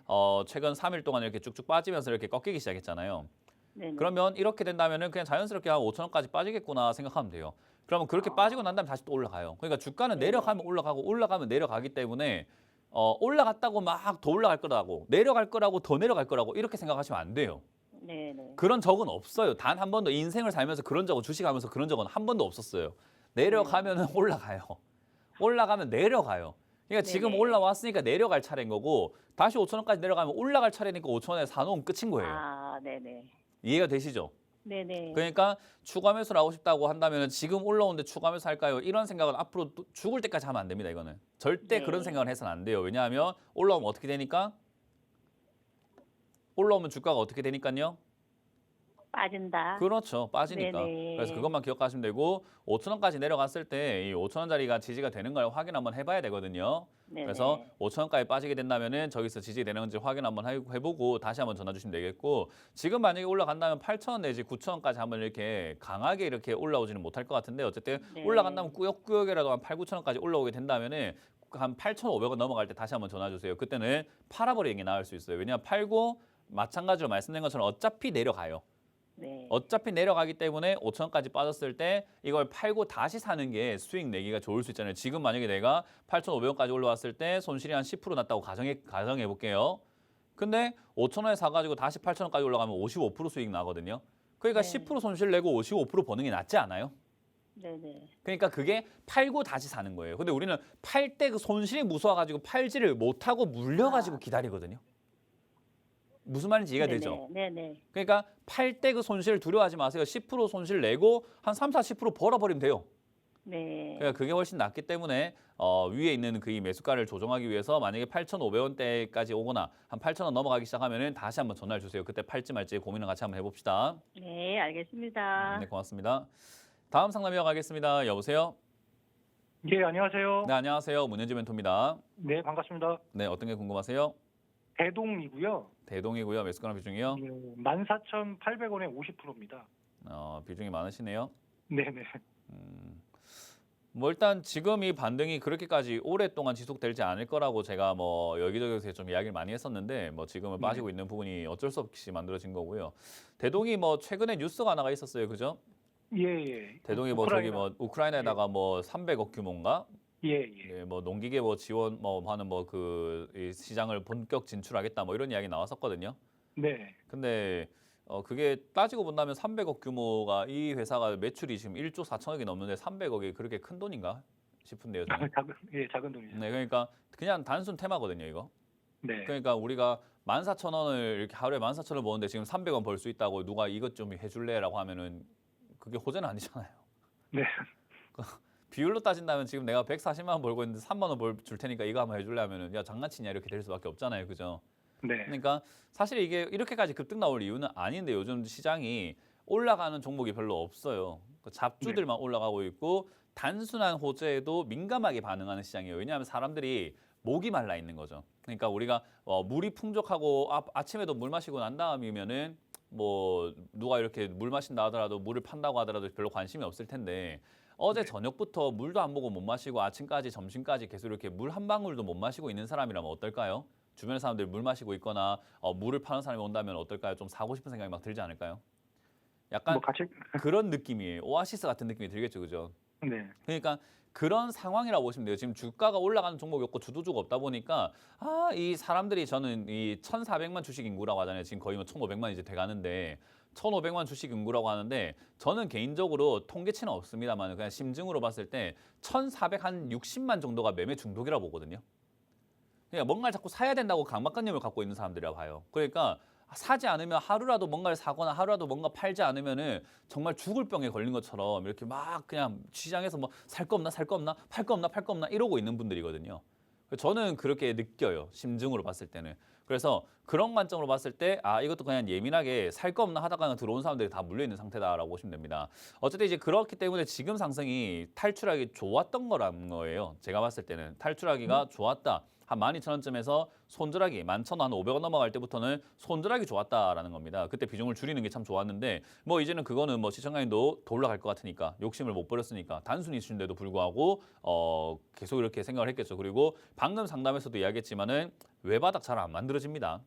최근 3일 동안 이렇게 쭉쭉 빠지면서 이렇게 꺾이기 시작했잖아요. 네네. 그러면 이렇게 된다면은 그냥 자연스럽게 한 5천 원까지 빠지겠구나 생각하면 돼요. 그러면 그렇게 빠지고 난 다음에 다시 또 올라가요. 그러니까 주가는 네네. 내려가면 올라가고 올라가면 내려가기 때문에 올라갔다고 막 더 올라갈 거라고 내려갈 거라고 더 내려갈 거라고 이렇게 생각하시면 안 돼요. 네네. 그런 적은 없어요. 단 한 번도 인생을 살면서 그런 적은 주식하면서 그런 적은 한 번도 없었어요. 내려가면은 올라가요. 올라가면 내려가요. 그러니까 지금 네네. 올라왔으니까 내려갈 차례인 거고 다시 5천 원까지 내려가면 올라갈 차례니까 5천 원에 사놓으면 끝인 거예요. 아, 네네. 이해가 되시죠? 네네. 그러니까 추가 매수를 하고 싶다고 한다면 지금 올라오는데 추가 매수 할까요? 이런 생각은 앞으로 또 죽을 때까지 하면 안 됩니다. 이거는 절대 네. 그런 생각을 해서는 안 돼요. 왜냐하면 올라오면 어떻게 되니까? 올라오면 주가가 어떻게 되니까요? 빠진다. 그렇죠. 빠지니까. 네네. 그래서 그것만 기억하시면 되고 5천 원까지 내려갔을 때 이 5천 원짜리가 지지가 되는 걸 확인 한번 해봐야 되거든요. 네네. 그래서 5천 원까지 빠지게 된다면은 저기서 지지되는 건지 확인 한번 해보고 다시 한번 전화 주시면 되겠고 지금 만약에 올라간다면 8천 원 내지 9천 원까지 한번 이렇게 강하게 이렇게 올라오지는 못할 것 같은데 어쨌든 네. 올라간다면 꾸역꾸역이라도 한 8, 9천 원까지 올라오게 된다면은 한 8,500원 넘어갈 때 다시 한번 전화 주세요. 그때는 팔아버리는 게 나을 수 있어요. 왜냐하면 팔고 마찬가지로 말씀드린 것처럼 어차피 내려가요. 네. 어차피 내려가기 때문에 5천 원까지 빠졌을 때 이걸 팔고 다시 사는 게 수익 내기가 좋을 수 있잖아요. 지금 만약에 내가 8,500원까지 올라왔을 때 손실이 한 10% 났다고 가정해 볼게요. 근데 5천 원에 사가지고 다시 8천 원까지 올라가면 55% 수익 나거든요. 그러니까 네. 10% 손실 내고 55% 버는 게 낫지 않아요? 네네. 그러니까 그게 팔고 다시 사는 거예요. 근데 우리는 팔 때 그 손실이 무서워가지고 팔지를 못하고 물려가지고 기다리거든요. 무슨 말인지 이해가 되죠? 네네. 그러니까 팔 때 그 손실 두려워하지 마세요. 10% 손실 내고 한 3, 40% 벌어버리면 돼요. 네. 그러니까 그게 훨씬 낫기 때문에 위에 있는 그 이 매수가를 조정하기 위해서 만약에 8,500원대까지 오거나 한 8,000원 넘어가기 시작하면은 다시 한번 전화를 주세요. 그때 팔지 말지 고민을 같이 한번 해봅시다. 네, 알겠습니다. 네, 고맙습니다. 다음 상담 이어가겠습니다. 여보세요? 예, 안녕하세요. 네, 안녕하세요. 문현지 멘토입니다. 네, 반갑습니다. 네, 어떤 게 궁금하세요? 대동이고요. 대동이고요. 매수가나 비중이요? 14,800원에 50%입니다. 비중이 많으시네요. 네네. 뭐 일단 지금 이 반등이 그렇게까지 오랫동안 지속될지 않을 거라고 제가 뭐 여기저기서 좀 이야기를 많이 했었는데 뭐 지금은 빠지고 있는 부분이 어쩔 수 없이 만들어진 거고요. 대동이 뭐 최근에 뉴스가 하나가 있었어요. 그죠? 예, 예. 대동이 뭐 저기 뭐 우크라이나에다가 뭐 300억 규모인가? 예, 예. 네, 뭐 농기계 뭐 지원 뭐 하는 뭐 그 시장을 본격 진출하겠다 뭐 이런 이야기 나왔었거든요. 네. 근데 그게 따지고 본다면 300억 규모가 이 회사가 매출이 지금 1조 4천억이 넘는데 300억이 그렇게 큰 돈인가 싶은데요. 저는. 작은 돈이죠. 네, 그러니까 그냥 단순 테마거든요, 이거. 네. 그러니까 우리가 14,000원을 이렇게 하루에 14,000원 버는데 지금 300원 벌 수 있다고 누가 이것 좀 해줄래라고 하면은 그게 호재는 아니잖아요. 네. 비율로 따진다면 지금 내가 140만 원 벌고 있는데 3만 원 줄 테니까 이거 한번 해줄래 하면은 야 장난치냐 이렇게 될 수밖에 없잖아요, 그죠? 네. 그러니까 사실 이게 이렇게까지 급등 나올 이유는 아닌데 요즘 시장이 올라가는 종목이 별로 없어요. 그 잡주들만 올라가고 있고 단순한 호재에도 민감하게 반응하는 시장이에요. 왜냐하면 사람들이 목이 말라 있는 거죠. 그러니까 우리가 물이 풍족하고 아침에도 물 마시고 난 다음이면은 뭐 누가 이렇게 물 마신다 하더라도 물을 판다고 하더라도 별로 관심이 없을 텐데 어제 저녁부터 물도 안 먹고 못 마시고 아침까지 점심까지 계속 이렇게 물 한 방울도 못 마시고 있는 사람이라면 어떨까요? 주변의 사람들이 물 마시고 있거나 물을 파는 사람이 온다면 어떨까요? 좀 사고 싶은 생각이 막 들지 않을까요? 약간 뭐 같이 그런 느낌이에요. 오아시스 같은 느낌이 들겠죠, 그죠? 네. 그러니까 그런 상황이라고 보시면 돼요. 지금 주가가 올라가는 종목이 없고 주도주가 없다 보니까 이 사람들이 저는 이 1,400만 주식 인구라고 하잖아요. 지금 거의 뭐 1,500만 이제 돼가는데 1,500만 주식 인구라고 하는데 저는 개인적으로 통계치는 없습니다만 그냥 심증으로 봤을 때 1,460만 정도가 매매 중독이라고 보거든요. 그러니까 뭔가를 자꾸 사야 된다고 강박관념을 갖고 있는 사람들이라 봐요. 그러니까 사지 않으면 하루라도 뭔가를 사거나 하루라도 뭔가 팔지 않으면은 정말 죽을 병에 걸린 것처럼 이렇게 막 그냥 시장에서 뭐 살 거 없나 살 거 없나 팔 거 없나 팔 거 없나 이러고 있는 분들이거든요. 저는 그렇게 느껴요. 심증으로 봤을 때는. 그래서 그런 관점으로 봤을 때 이것도 그냥 예민하게 살 거 없나 하다가 들어온 사람들이 다 물려 있는 상태다라고 보시면 됩니다. 어쨌든 이제 그렇기 때문에 지금 상승이 탈출하기 좋았던 거라는 거예요. 제가 봤을 때는 탈출하기가 좋았다. 한 12,000원쯤에서 손절하기 11,500원 넘어갈 때부터는 손절하기 좋았다라는 겁니다. 그때 비중을 줄이는 게 참 좋았는데 뭐 이제는 그거는 뭐 시청자님도 더 올라갈 것 같으니까 욕심을 못 버렸으니까 단순히 주는데도 불구하고 계속 이렇게 생각을 했겠죠. 그리고 방금 상담에서도 이야기했지만은 외바닥 잘 안 만들어집니다.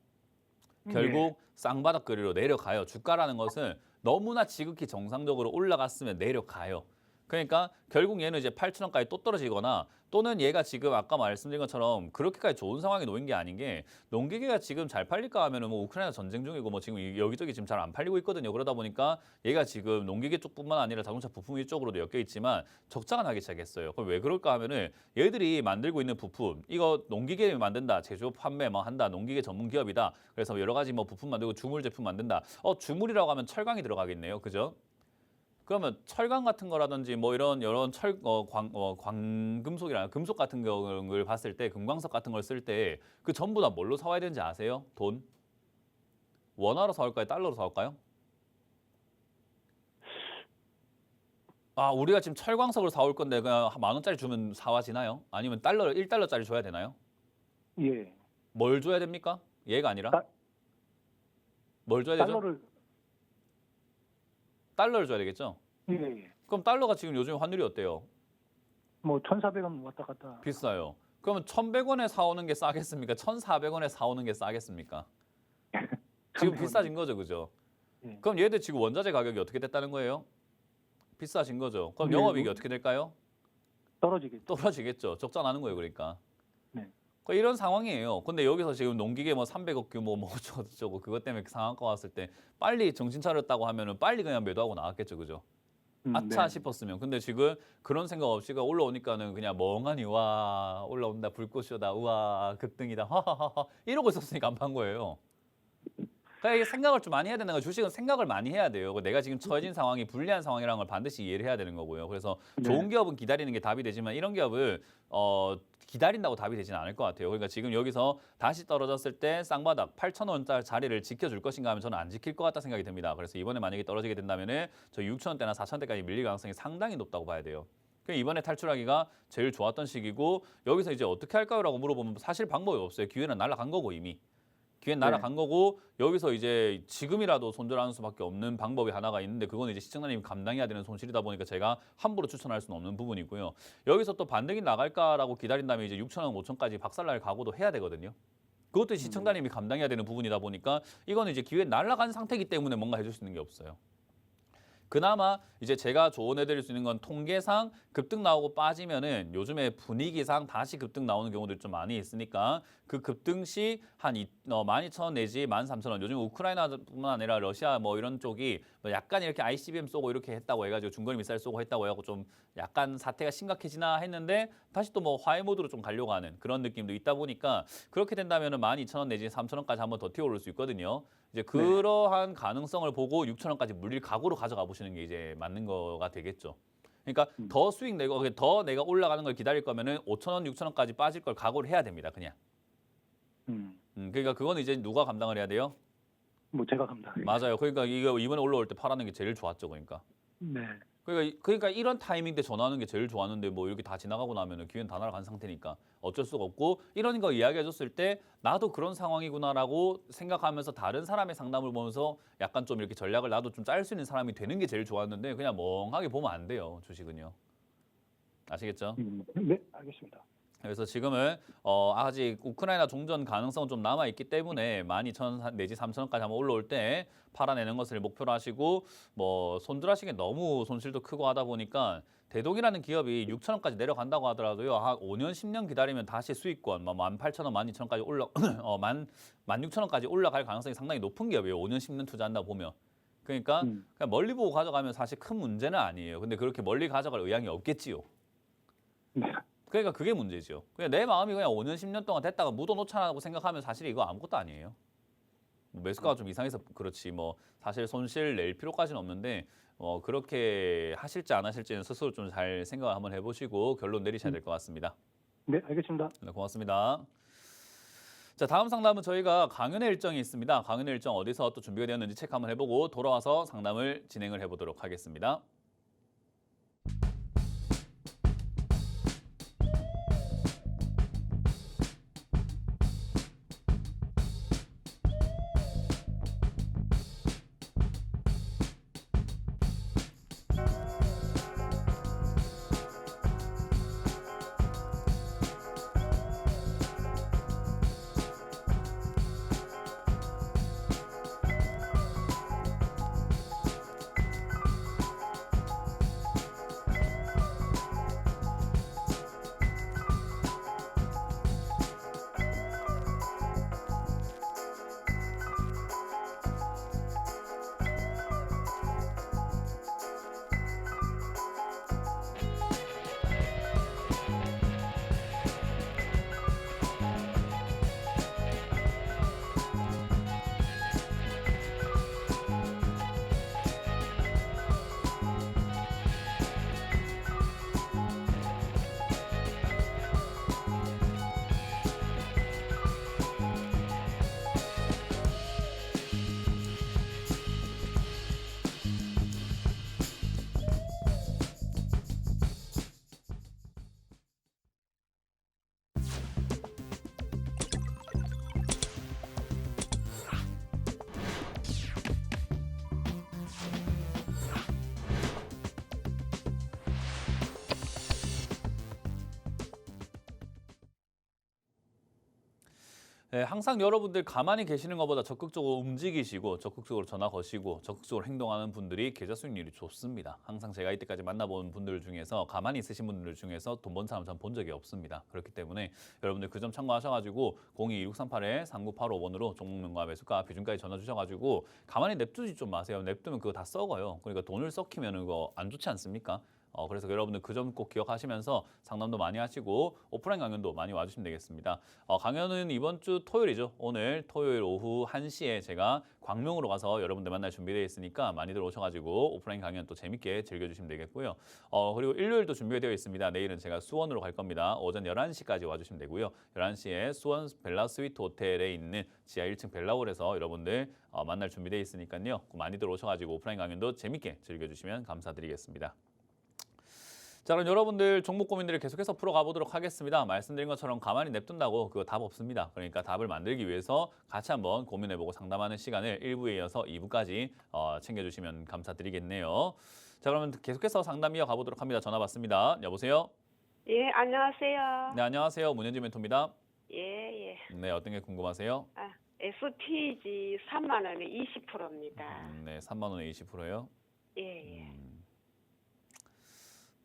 결국 쌍바닥거리로 내려가요. 주가라는 것은 너무나 지극히 정상적으로 올라갔으면 내려가요. 그러니까 결국 얘는 이제 8,000원까지 또 떨어지거나 또는 얘가 지금 아까 말씀드린 것처럼 그렇게까지 좋은 상황에 놓인 게 아닌 게 농기계가 지금 잘 팔릴까 하면은 뭐 우크라이나 전쟁 중이고 뭐 지금 여기저기 지금 잘 안 팔리고 있거든요. 그러다 보니까 얘가 지금 농기계 쪽뿐만 아니라 자동차 부품 이쪽으로도 엮여 있지만 적자가 나기 시작했어요. 그럼 왜 그럴까 하면은 얘들이 만들고 있는 부품 이거 농기계 만든다, 제조 판매 뭐 한다, 농기계 전문 기업이다. 그래서 여러 가지 뭐 부품 만들고 주물 제품 만든다. 주물이라고 하면 철강이 들어가겠네요. 그죠? 그러면 철강 같은 거라든지 뭐 이런 광금속이나 금속 같은 경우를 봤을 때 금광석 같은 걸 쓸 때 그 전부 다 뭘로 사와야 되는지 아세요? 돈? 원화로 사올까요? 달러로 사올까요? 우리가 지금 철광석을 사올 건데 그냥 10,000원짜리 주면 사와지나요? 아니면 1달러짜리 줘야 되나요? 예. 뭘 줘야 됩니까? 얘가 아니라? 뭘 줘야 되죠? 달러를 줘야 되겠죠? 예. 그럼 달러가 지금 요즘 환율이 어때요? 뭐 1,400원 왔다 갔다. 비싸요. 그러면 1,100원에 사오는 게 싸겠습니까? 1,400원에 사오는 게 싸겠습니까? 지금 비싸진 거죠, 그죠? 예. 그럼 얘들 지금 원자재 가격이 어떻게 됐다는 거예요? 비싸진 거죠. 그럼 영업이익이 어떻게 될까요? 떨어지겠죠. 적자 나는 거예요, 그러니까. 네. 그러니까 이런 상황이에요. 근데 여기서 지금 농기계 뭐 300억 규모 뭐 어쩌고 그것 때문에 상한가 왔을 때 빨리 정신 차렸다고 하면은 빨리 그냥 매도하고 나왔겠죠, 그죠? 아차 싶었으면. 근데 지금 그런 생각 없이 올라오니까는 그냥 멍하니 와 올라온다 불꽃쇼다 우와 급등이다 하하하하 이러고 있었으니까 안 판 거예요. 그러니까 이게 생각을 좀 많이 해야 되는 거 주식은 생각을 많이 해야 돼요. 내가 지금 처해진 상황이 불리한 상황이라는 걸 반드시 이해를 해야 되는 거고요. 그래서 좋은 기업은 기다리는 게 답이 되지만 이런 기업을 기다린다고 답이 되지는 않을 것 같아요. 그러니까 지금 여기서 다시 떨어졌을 때 쌍바닥 8,000원짜리 자리를 지켜줄 것인가 하면 저는 안 지킬 것 같다 생각이 듭니다. 그래서 이번에 만약에 떨어지게 된다면은 저 6,000원대나 4,000원대까지 밀릴 가능성이 상당히 높다고 봐야 돼요. 이번에 탈출하기가 제일 좋았던 시기고 여기서 이제 어떻게 할까요라고 물어보면 사실 방법이 없어요. 기회는 날아간 거고 이미. 기회는 날아간 거고 여기서 이제 지금이라도 손절하는 수밖에 없는 방법이 하나가 있는데 그건 이제 시청자님이 감당해야 되는 손실이다 보니까 제가 함부로 추천할 수는 없는 부분이고요. 여기서 또 반등이 나갈까라고 기다린다면 이제 6,000원, 5,000까지 박살날 각오도 해야 되거든요. 그것도 시청자님이 감당해야 되는 부분이다 보니까 이거는 이제 기회 날아간 상태이기 때문에 뭔가 해줄 수 있는 게 없어요. 그나마 이제 제가 조언해드릴 수 있는 건 통계상 급등 나오고 빠지면은 요즘에 분위기상 다시 급등 나오는 경우들이 좀 많이 있으니까 그 급등 시 한 12,000원 내지 13,000원 요즘 우크라이나뿐만 아니라 러시아 뭐 이런 쪽이 뭐 약간 이렇게 ICBM 쏘고 이렇게 했다고 해가지고 중거리 미사일 쏘고 했다고 해갖고 좀 약간 사태가 심각해지나 했는데 다시 또 뭐 화해 모드로 좀 가려고 하는 그런 느낌도 있다 보니까 그렇게 된다면은 12,000원 내지 3,000원까지 한번 더 튀어오를 수 있거든요. 이제 그러한 가능성을 보고 6,000원까지 물릴 각오로 가져가 보시는 게 이제 맞는 거가 되겠죠. 그러니까 더 수익 내고 더 내가 올라가는 걸 기다릴 거면은 5,000원, 6,000원까지 빠질 걸 각오를 해야 됩니다. 그냥. 그러니까 그거는 이제 누가 감당을 해야 돼요? 뭐 제가 감당. 맞아요. 그러니까 이거 이번에 올라올 때 팔아는 게 제일 좋았죠. 그러니까. 네. 그러니까 이런 타이밍 때 전화하는 게 제일 좋았는데 뭐 이렇게 다 지나가고 나면은 기회는 다 날아간 상태니까 어쩔 수가 없고 이런 거 이야기해줬을 때 나도 그런 상황이구나라고 생각하면서 다른 사람의 상담을 보면서 약간 좀 이렇게 전략을 나도 좀 짤 수 있는 사람이 되는 게 제일 좋았는데 그냥 멍하게 보면 안 돼요. 주식은요. 아시겠죠? 네, 알겠습니다. 그래서 지금은 아직 우크라이나 종전 가능성은 좀 남아 있기 때문에 12,000원 내지 3,000원까지 한번 올라올 때 팔아내는 것을 목표로 하시고 뭐 손절하시기엔 너무 손실도 크고 하다 보니까 대동이라는 기업이 6,000원까지 내려간다고 하더라도요. 한 5년, 10년 기다리면 다시 수익권 18,000원, 12,000원까지 16,000원까지 올라갈 가능성이 상당히 높은 기업이에요. 5년, 10년 투자한다 보면. 그러니까 그냥 멀리 보고 가져가면 사실 큰 문제는 아니에요. 근데 그렇게 멀리 가져갈 의향이 없겠지요. 네. 그러니까 그게 문제죠. 그냥 내 마음이 그냥 5년, 10년 동안 됐다가 묻어놓자고 생각하면 사실 이거 아무것도 아니에요. 뭐 매수가가 좀 이상해서 그렇지 뭐 사실 손실 낼 필요까지는 없는데 그렇게 하실지 안 하실지는 스스로 좀 잘 생각을 한번 해보시고 결론 내리셔야 될 것 같습니다. 네, 알겠습니다. 네, 고맙습니다. 자, 다음 상담은 저희가 강연의 일정이 있습니다. 강연의 일정 어디서 또 준비가 되었는지 체크 한번 해보고 돌아와서 상담을 진행을 해보도록 하겠습니다. 네, 항상 여러분들 가만히 계시는 것보다 적극적으로 움직이시고 적극적으로 전화 거시고 적극적으로 행동하는 분들이 계좌 수익률이 좋습니다. 항상 제가 이때까지 만나본 분들 중에서 가만히 있으신 분들 중에서 돈 번 사람 전 본 적이 없습니다. 그렇기 때문에 여러분들 그 점 참고하셔가지고 02-2638-3985번으로 종목명과 매수가 비중까지 전화 주셔가지고 가만히 냅두지 좀 마세요. 냅두면 그거 다 썩어요. 그러니까 돈을 썩히면 그거 안 좋지 않습니까? 그래서 여러분들 그 점 꼭 기억하시면서 상담도 많이 하시고 오프라인 강연도 많이 와주시면 되겠습니다. 강연은 이번 주 토요일이죠. 오늘 토요일 오후 1시에 제가 광명으로 가서 여러분들 만날 준비되어 있으니까 많이들 오셔가지고 오프라인 강연 또 재밌게 즐겨주시면 되겠고요. 그리고 일요일도 준비되어 있습니다. 내일은 제가 수원으로 갈 겁니다. 오전 11시까지 와주시면 되고요. 11시에 수원 벨라 스위트 호텔에 있는 지하 1층 벨라홀에서 여러분들 만날 준비되어 있으니까요. 많이들 오셔가지고 오프라인 강연도 재밌게 즐겨주시면 감사드리겠습니다. 자, 그럼 여러분들 종목 고민들을 계속해서 풀어가 보도록 하겠습니다. 말씀드린 것처럼 가만히 냅둔다고 그거 답 없습니다. 그러니까 답을 만들기 위해서 같이 한번 고민해보고 상담하는 시간을 1부에 이어서 2부까지 챙겨주시면 감사드리겠네요. 자, 그러면 계속해서 상담 이어가 보도록 합니다. 전화 받습니다. 여보세요? 예, 안녕하세요. 네, 안녕하세요. 문현지 멘토입니다. 예, 예. 네, 어떤 게 궁금하세요? STG 3만 원에 20%입니다. 네, 3만 원에 20%요? 예, 예.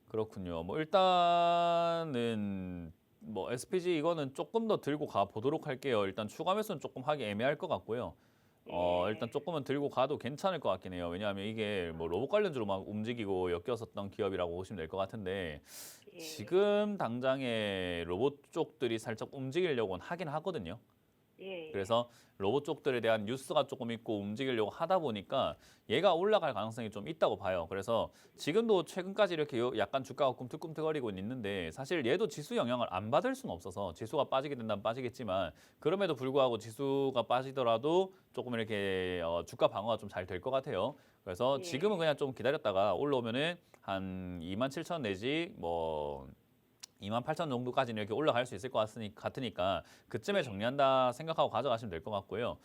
그렇군요. 뭐 일단은 뭐 SPG 이거는 조금 더 들고 가 보도록 할게요. 일단 추가 매수는 조금 하기 애매할 것 같고요. 일단 조금은 들고 가도 괜찮을 것 같긴 해요. 왜냐하면 이게 뭐 로봇 관련주로 막 움직이고 엮였었던 기업이라고 보시면 될 것 같은데 예. 지금 당장에 로봇 쪽들이 살짝 움직이려고는 하긴 하거든요. 예. 그래서 로봇 쪽들에 대한 뉴스가 조금 있고 움직이려고 하다 보니까 얘가 올라갈 가능성이 좀 있다고 봐요. 그래서 지금도 최근까지 이렇게 약간 주가가 꿈틀꿈틀거리고 있는데 사실 얘도 지수 영향을 안 받을 수는 없어서 지수가 빠지게 된다면 빠지겠지만 그럼에도 불구하고 지수가 빠지더라도 조금 이렇게 주가 방어가 좀 잘 될 것 같아요. 그래서 예. 지금은 그냥 좀 기다렸다가 올라오면은 한 27,000 내지 뭐 28,000 정도까지는 이렇게 올라갈 수 있을 것 같으니까 그쯤에 정리한다 생각하고 가져가시면 될 것 같고요.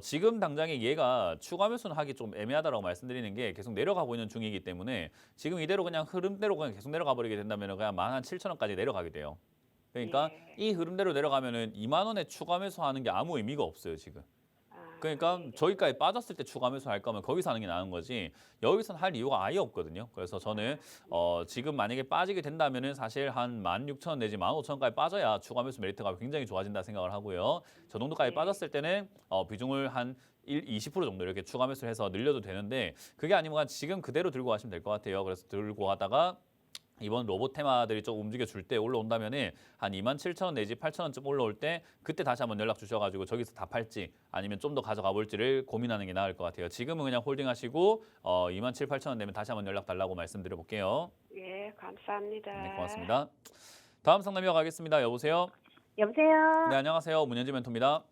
지금 당장에 얘가 추가 매수는 하기 좀 애매하다라고 말씀드리는 게 계속 내려가고 있는 중이기 때문에 지금 이대로 그냥 흐름대로 그냥 계속 내려가 버리게 된다면 그냥 17,000원까지 내려가게 돼요. 그러니까 예. 이 흐름대로 내려가면은 2만 원에 추가 매수하는 게 아무 의미가 없어요, 지금. 그러니까 예. 저기까지 빠졌을 때 추가 매수할 거면 거기서 하는 게 나은 거지 여기서는 할 이유가 아예 없거든요. 그래서 저는 지금 만약에 빠지게 된다면은 사실 한 16,000원 내지 15,000원까지 빠져야 추가 매수 메리트가 굉장히 좋아진다 생각을 하고요. 저 정도까지 네. 빠졌을 때는 비중을 한 20% 정도 이렇게 추가 매수를 해서 늘려도 되는데 그게 아니면 지금 그대로 들고 가시면 될 것 같아요. 그래서 들고 가다가 이번 로봇 테마들이 좀 움직여 줄 때 올라온다면은 한 27,000원 내지 8,000원쯤 올라올 때 그때 다시 한번 연락 주셔가지고 저기서 다 팔지 아니면 좀 더 가져가 볼지를 고민하는 게 나을 것 같아요. 지금은 그냥 홀딩하시고 27,000, 8,000원 되면 다시 한번 연락 달라고 말씀드려 볼게요. 예, 감사합니다. 네, 고맙습니다. 다음 상담 이어가겠습니다. 여보세요? 여보세요. 네, 안녕하세요. 문현지 멘토입니다.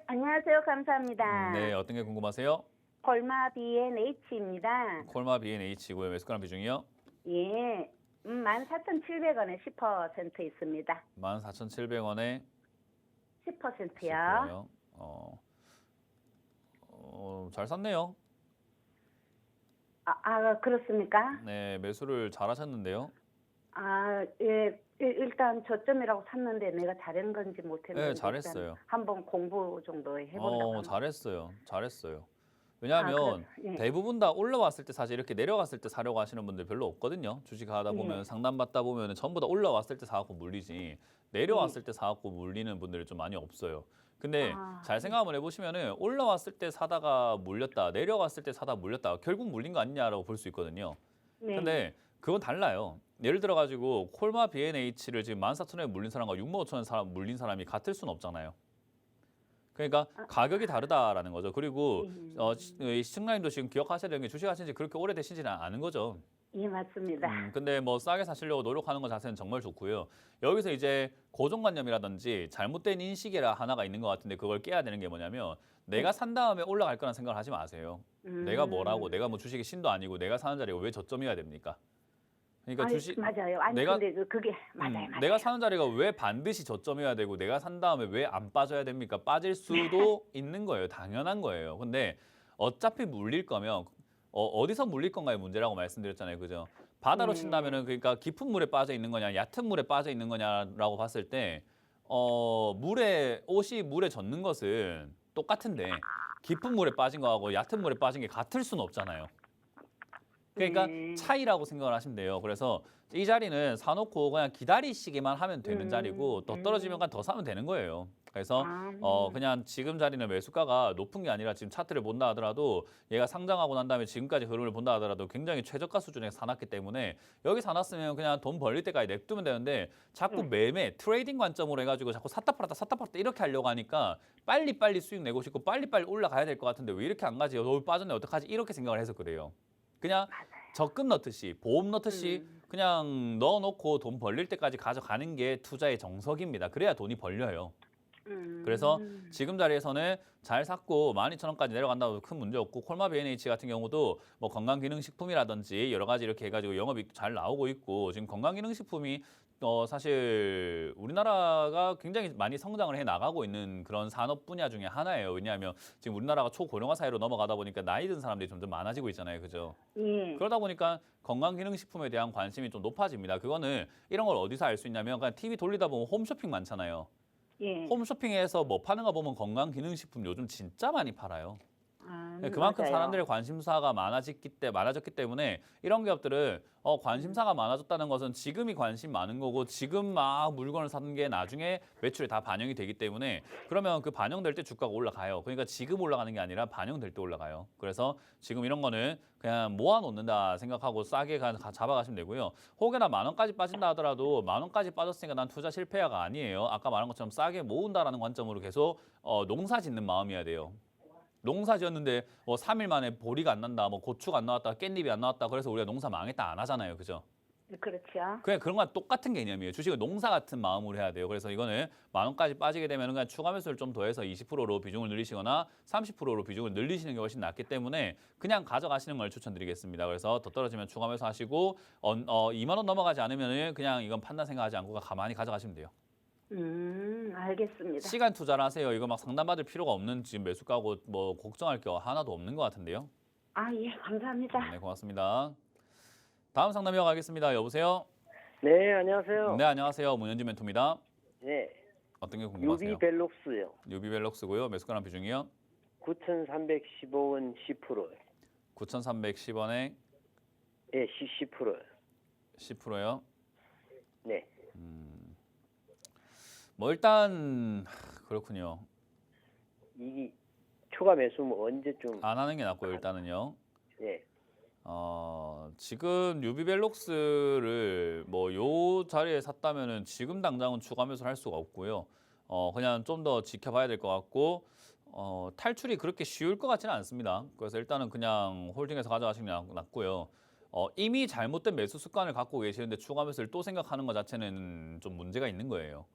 안녕하세요. 감사합니다. 네, 어떤 게 궁금하세요? 콜마 BNH입니다. 콜마 B&H고요. 매수가랑 비중이요? 예. 14,700원에 10% 있습니다. 14,700원에 10%요. 잘 샀네요. 그렇습니까? 네, 매수를 잘 하셨는데요. 예. 일단 저점이라고 샀는데 내가 잘한 건지 못했는지 네, 잘했어요. 한번 공부 정도 해보려고 합니다. 잘했어요. 왜냐하면 예. 대부분 다 올라왔을 때 사실 이렇게 내려갔을 때 사려고 하시는 분들 별로 없거든요. 주식하다 보면 예. 상담 받다 보면 전부 다 올라왔을 때 사갖고 물리지 내려왔을 때 사갖고 물리는 분들이 좀 많이 없어요. 근데 잘 생각 한번 해보시면은 올라왔을 때 사다가 물렸다, 내려갔을 때 사다 물렸다, 결국 물린 거 아니냐라고 볼 수 있거든요. 네. 근데 그건 달라요. 예를 들어 가지고 콜마 B&H를 지금 14,000원에 물린 사람과 65,000원에 물린 사람이 같을 수는 없잖아요. 그러니까 가격이 다르다라는 거죠. 그리고 시청자님도 지금 기억하셔야 되는 게 주식하신 지 그렇게 오래 되시지는 않은 거죠. 예, 맞습니다. 근데 뭐 싸게 사시려고 노력하는 것 자체는 정말 좋고요. 여기서 이제 고정관념이라든지 잘못된 인식이라 하나가 있는 것 같은데 그걸 깨야 되는 게 뭐냐면 내가 산 다음에 올라갈 거란 생각을 하지 마세요. 내가 뭐라고, 내가 뭐 주식의 신도 아니고 내가 사는 자리가 왜 저점이어야 됩니까? 그러니까 맞아요. 근데 그게 맞아요. 내가 사는 자리가 왜 반드시 저점이어야 되고 내가 산 다음에 왜 안 빠져야 됩니까? 빠질 수도 있는 거예요. 당연한 거예요. 근데 어차피 물릴 거면 어디서 물릴 건가의 문제라고 말씀드렸잖아요. 그죠? 바다로 친다면은 그러니까 깊은 물에 빠져 있는 거냐, 얕은 물에 빠져 있는 거냐라고 봤을 때 옷이 물에 젖는 것은 똑같은데 깊은 물에 빠진 거하고 얕은 물에 빠진 게 같을 수는 없잖아요. 그러니까 차이라고 생각을 하시면 돼요. 그래서 이 자리는 사놓고 그냥 기다리시기만 하면 되는 자리고 더 떨어지면 그냥 더 사면 되는 거예요. 그래서 그냥 지금 자리는 매수가가 높은 게 아니라 지금 차트를 본다 하더라도 얘가 상장하고 난 다음에 지금까지 흐름을 본다 하더라도 굉장히 최저가 수준에 사놨기 때문에 여기 사놨으면 그냥 돈 벌릴 때까지 냅두면 되는데 자꾸 매매, 트레이딩 관점으로 해가지고 자꾸 샀다 팔았다 이렇게 하려고 하니까 빨리빨리 수익 내고 싶고 빨리빨리 올라가야 될 것 같은데 왜 이렇게 안 가지? 빠졌네 어떡하지? 이렇게 생각을 해서 그래요. 그냥 적금 넣듯이 보험 넣듯이 그냥 넣어놓고 돈 벌릴 때까지 가져가는 게 투자의 정석입니다. 그래야 돈이 벌려요. 그래서 지금 자리에서는 잘 샀고 12,000원까지 내려간다고 큰 문제 없고 콜마 B&H 같은 경우도 뭐 건강기능식품이라든지 여러 가지 이렇게 해가지고 영업이 잘 나오고 있고 지금 건강기능식품이 사실 우리나라가 굉장히 많이 성장을 해 나가고 있는 그런 산업 분야 중에 하나예요. 왜냐하면 지금 우리나라가 초고령화 사회로 넘어가다 보니까 나이 든 사람들이 점점 많아지고 있잖아요. 그죠? 예. 그러다 보니까 건강기능식품에 대한 관심이 좀 높아집니다. 그거는 이런 걸 어디서 알 수 있냐면 그냥 TV 돌리다 보면 홈쇼핑 많잖아요. 예. 홈쇼핑에서 뭐 파는 거 보면 건강기능식품 요즘 진짜 많이 팔아요. 그만큼 맞아요. 사람들의 관심사가 많아졌기 때문에 이런 기업들은 관심사가 많아졌다는 것은 지금이 관심 많은 거고 지금 막 물건을 사는 게 나중에 매출에 다 반영이 되기 때문에 그러면 그 반영될 때 주가가 올라가요. 그러니까 지금 올라가는 게 아니라 반영될 때 올라가요. 그래서 지금 이런 거는 그냥 모아놓는다 생각하고 싸게 잡아가시면 되고요. 혹여나 10,000원까지 빠진다 하더라도 10,000원까지 빠졌으니까 난 투자 실패야가 아니에요. 아까 말한 것처럼 싸게 모은다라는 관점으로 계속 농사 짓는 마음이어야 돼요. 농사 지었는데 3일 만에 보리가 안 난다, 뭐 고추가 안 나왔다, 깻잎이 안 나왔다, 그래서 우리가 농사 망했다 안 하잖아요, 그죠? 그렇죠. 그냥 그런 거랑 똑같은 개념이에요. 주식을 농사 같은 마음으로 해야 돼요. 그래서 이거는 10,000원까지 빠지게 되면 그냥 추가 매수를 좀 더해서 20%로 비중을 늘리시거나 30%로 비중을 늘리시는 게 훨씬 낫기 때문에 그냥 가져가시는 걸 추천드리겠습니다. 그래서 더 떨어지면 추가 매수하시고 2만 원 넘어가지 않으면 그냥 이건 판단 생각하지 않고 가만히 가져가시면 돼요. 알겠습니다. 시간 투자를 하세요. 이거 막 상담받을 필요가 없는 지금 매수가고 뭐 걱정할 게 하나도 없는 것 같은데요. 예, 감사합니다. 네, 고맙습니다. 다음 상담 이어가겠습니다. 여보세요? 네, 안녕하세요. 네, 안녕하세요. 문현진 멘토입니다. 네, 어떤 게 궁금하세요? 유비벨록스요. 유비벨록스고요. 매수가랑 비중이요? 9,315원 10%요. 9,310원에 예, 10%요. 10%요. 네. 뭐 일단 그렇군요. 이 추가 매수면 언제쯤? 안 하는 게 낫고요. 일단은요. 네. 지금 유비벨록스를 뭐 요 자리에 샀다면은 지금 당장은 추가 매수를 할 수가 없고요. 그냥 좀 더 지켜봐야 될 것 같고 탈출이 그렇게 쉬울 것 같지는 않습니다. 그래서 일단은 그냥 홀딩해서 가져가시는 게 낫고요. 이미 잘못된 매수 습관을 갖고 계시는데 추가 매수를 또 생각하는 것 자체는 좀 문제가 있는 거예요.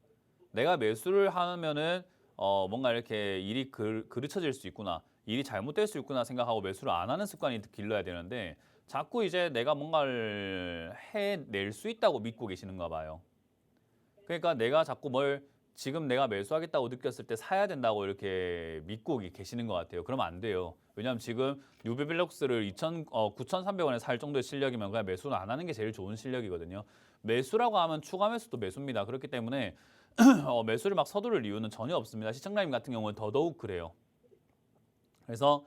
내가 매수를 하면은 뭔가 이렇게 일이 그르쳐질 수 있구나, 일이 잘못될 수 있구나 생각하고 매수를 안 하는 습관이 길러야 되는데 자꾸 이제 내가 뭔가를 해낼 수 있다고 믿고 계시는가 봐요. 그러니까 내가 자꾸 지금 내가 매수하겠다고 느꼈을 때 사야 된다고 이렇게 믿고 계시는 것 같아요. 그러면 안 돼요. 왜냐하면 지금 유비벨록스를 9,300원에 살 정도의 실력이면 그냥 매수는 안 하는 게 제일 좋은 실력이거든요. 매수라고 하면 추가 매수도 매수입니다. 그렇기 때문에 매수를 막 서두를 이유는 전혀 없습니다. 시청자님 같은 경우는 더더욱 그래요. 그래서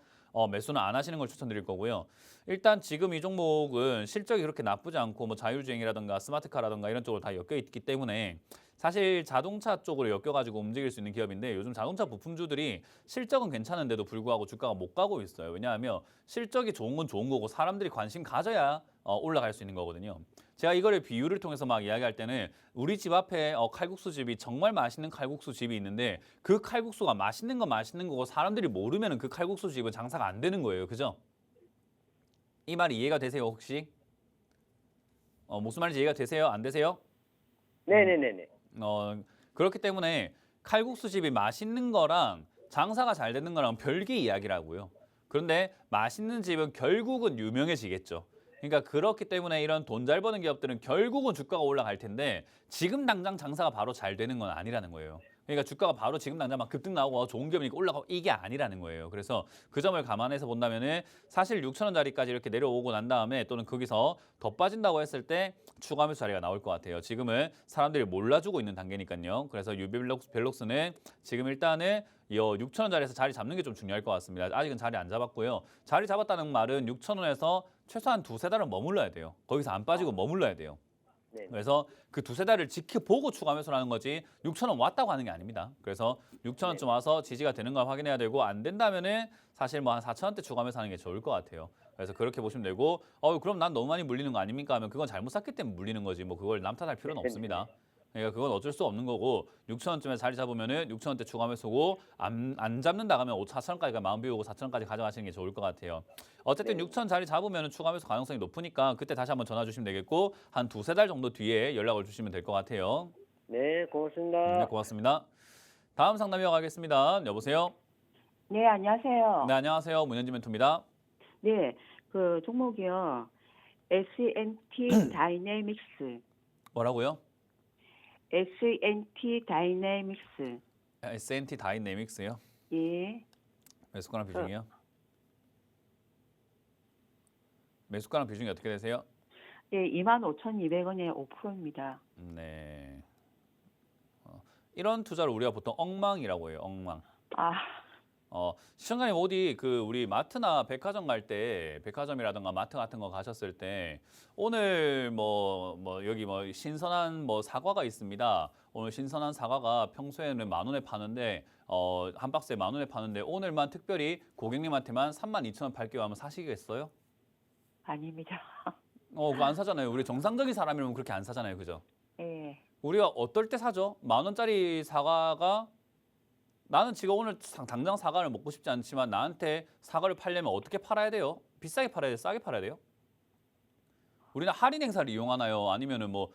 매수는 안 하시는 걸 추천드릴 거고요. 일단 지금 이 종목은 실적이 그렇게 나쁘지 않고 뭐 자율주행이라든가 스마트카라든가 이런 쪽으로 다 엮여 있기 때문에 사실 자동차 쪽으로 엮여가지고 움직일 수 있는 기업인데 요즘 자동차 부품주들이 실적은 괜찮은데도 불구하고 주가가 못 가고 있어요. 왜냐하면 실적이 좋은 건 좋은 거고 사람들이 관심 가져야 올라갈 수 있는 거거든요. 제가 이거를 비유를 통해서 막 이야기할 때는 우리 집 앞에 칼국수 집이 정말 맛있는 칼국수 집이 있는데 그 칼국수가 맛있는 건 맛있는 거고 사람들이 모르면 그 칼국수 집은 장사가 안 되는 거예요. 그죠? 이 말이 이해가 되세요 혹시? 무슨 말인지 이해가 되세요? 안 되세요? 네네네네. 그렇기 때문에 칼국수 집이 맛있는 거랑 장사가 잘 되는 거랑 별개 이야기라고요. 그런데 맛있는 집은 결국은 유명해지겠죠. 그러니까 그렇기 때문에 이런 돈 잘 버는 기업들은 결국은 주가가 올라갈 텐데 지금 당장 장사가 바로 잘 되는 건 아니라는 거예요. 그러니까 주가가 바로 지금 당장 막 급등 나오고 좋은 기업이니까 올라가고 이게 아니라는 거예요. 그래서 그 점을 감안해서 본다면은 사실 6,000원짜리까지 이렇게 내려오고 난 다음에 또는 거기서 더 빠진다고 했을 때 추가 매수 자리가 나올 것 같아요. 지금은 사람들이 몰라주고 있는 단계니까요. 그래서 유비벨록스는 지금 일단은 이 6,000원짜리에서 자리 잡는 게 좀 중요할 것 같습니다. 아직은 자리 안 잡았고요. 자리 잡았다는 말은 6,000원에서 최소한 2~3달은 머물러야 돼요. 거기서 안 빠지고 머물러야 돼요. 네. 그래서 그 2~3달을 지켜보고 추가 매수라는 거지 6,000원 왔다고 하는 게 아닙니다. 그래서 6,000원쯤 와서 지지가 되는 걸 확인해야 되고 안 된다면은 사실 뭐 한 4,000원대 추가 매수하는 게 좋을 것 같아요. 그래서 그렇게 보시면 되고 그럼 난 너무 많이 물리는 거 아닙니까 하면 그건 잘못 샀기 때문에 물리는 거지 뭐 그걸 남 탓할 필요는 없습니다. 그러니까 그건 어쩔 수 없는 거고 6,000원쯤에 자리 잡으면은 6,000원대 추가 매수고 안 잡는다 하면 4,000원까지 마음 비우고 4,000원까지 가져가시는 게 좋을 것 같아요. 어쨌든 네. 6,000 자리 잡으면 추가 매수 가능성이 높으니까 그때 다시 한번 전화 주시면 되겠고 한 2~3달 정도 뒤에 연락을 주시면 될 것 같아요. 네, 고맙습니다. 네, 고맙습니다. 다음 상담 이어가겠습니다. 여보세요? 네, 안녕하세요. 네, 안녕하세요. 문현지 멘토입니다. 네, 그 종목이요. S&T 다이내믹스. 뭐라고요? S&T 다이내믹스. S&T 다이내믹스요? 예. 매수가랑 비중이요? 매수가랑 비중이 어떻게 되세요? 예, 25,200원에 5%입니다. 네. 이런 투자를 우리가 보통 엉망이라고 해요. 엉망. 아, 시청자님 어디 그 우리 마트나 백화점 갈 때 백화점이라든가 마트 같은 거 가셨을 때 오늘 뭐 여기 뭐 신선한 뭐 사과가 있습니다. 오늘 신선한 사과가 평소에는 10,000원에 파는데 한 박스에 10,000원에 파는데 오늘만 특별히 고객님한테만 32,000원 팔게요 하면 사시겠어요? 아닙니다. 그거 안 사잖아요. 우리 정상적인 사람이면 그렇게 안 사잖아요. 그죠? 예. 우리가 어떨 때 사죠? 10,000원짜리 사과가 나는 지금 오늘 당장 사과를 먹고 싶지 않지만 나한테 사과를 팔려면 어떻게 팔아야 돼요? 비싸게 팔아야 돼요? 싸게 팔아야 돼요? 우리는 할인 행사를 이용하나요? 아니면은 막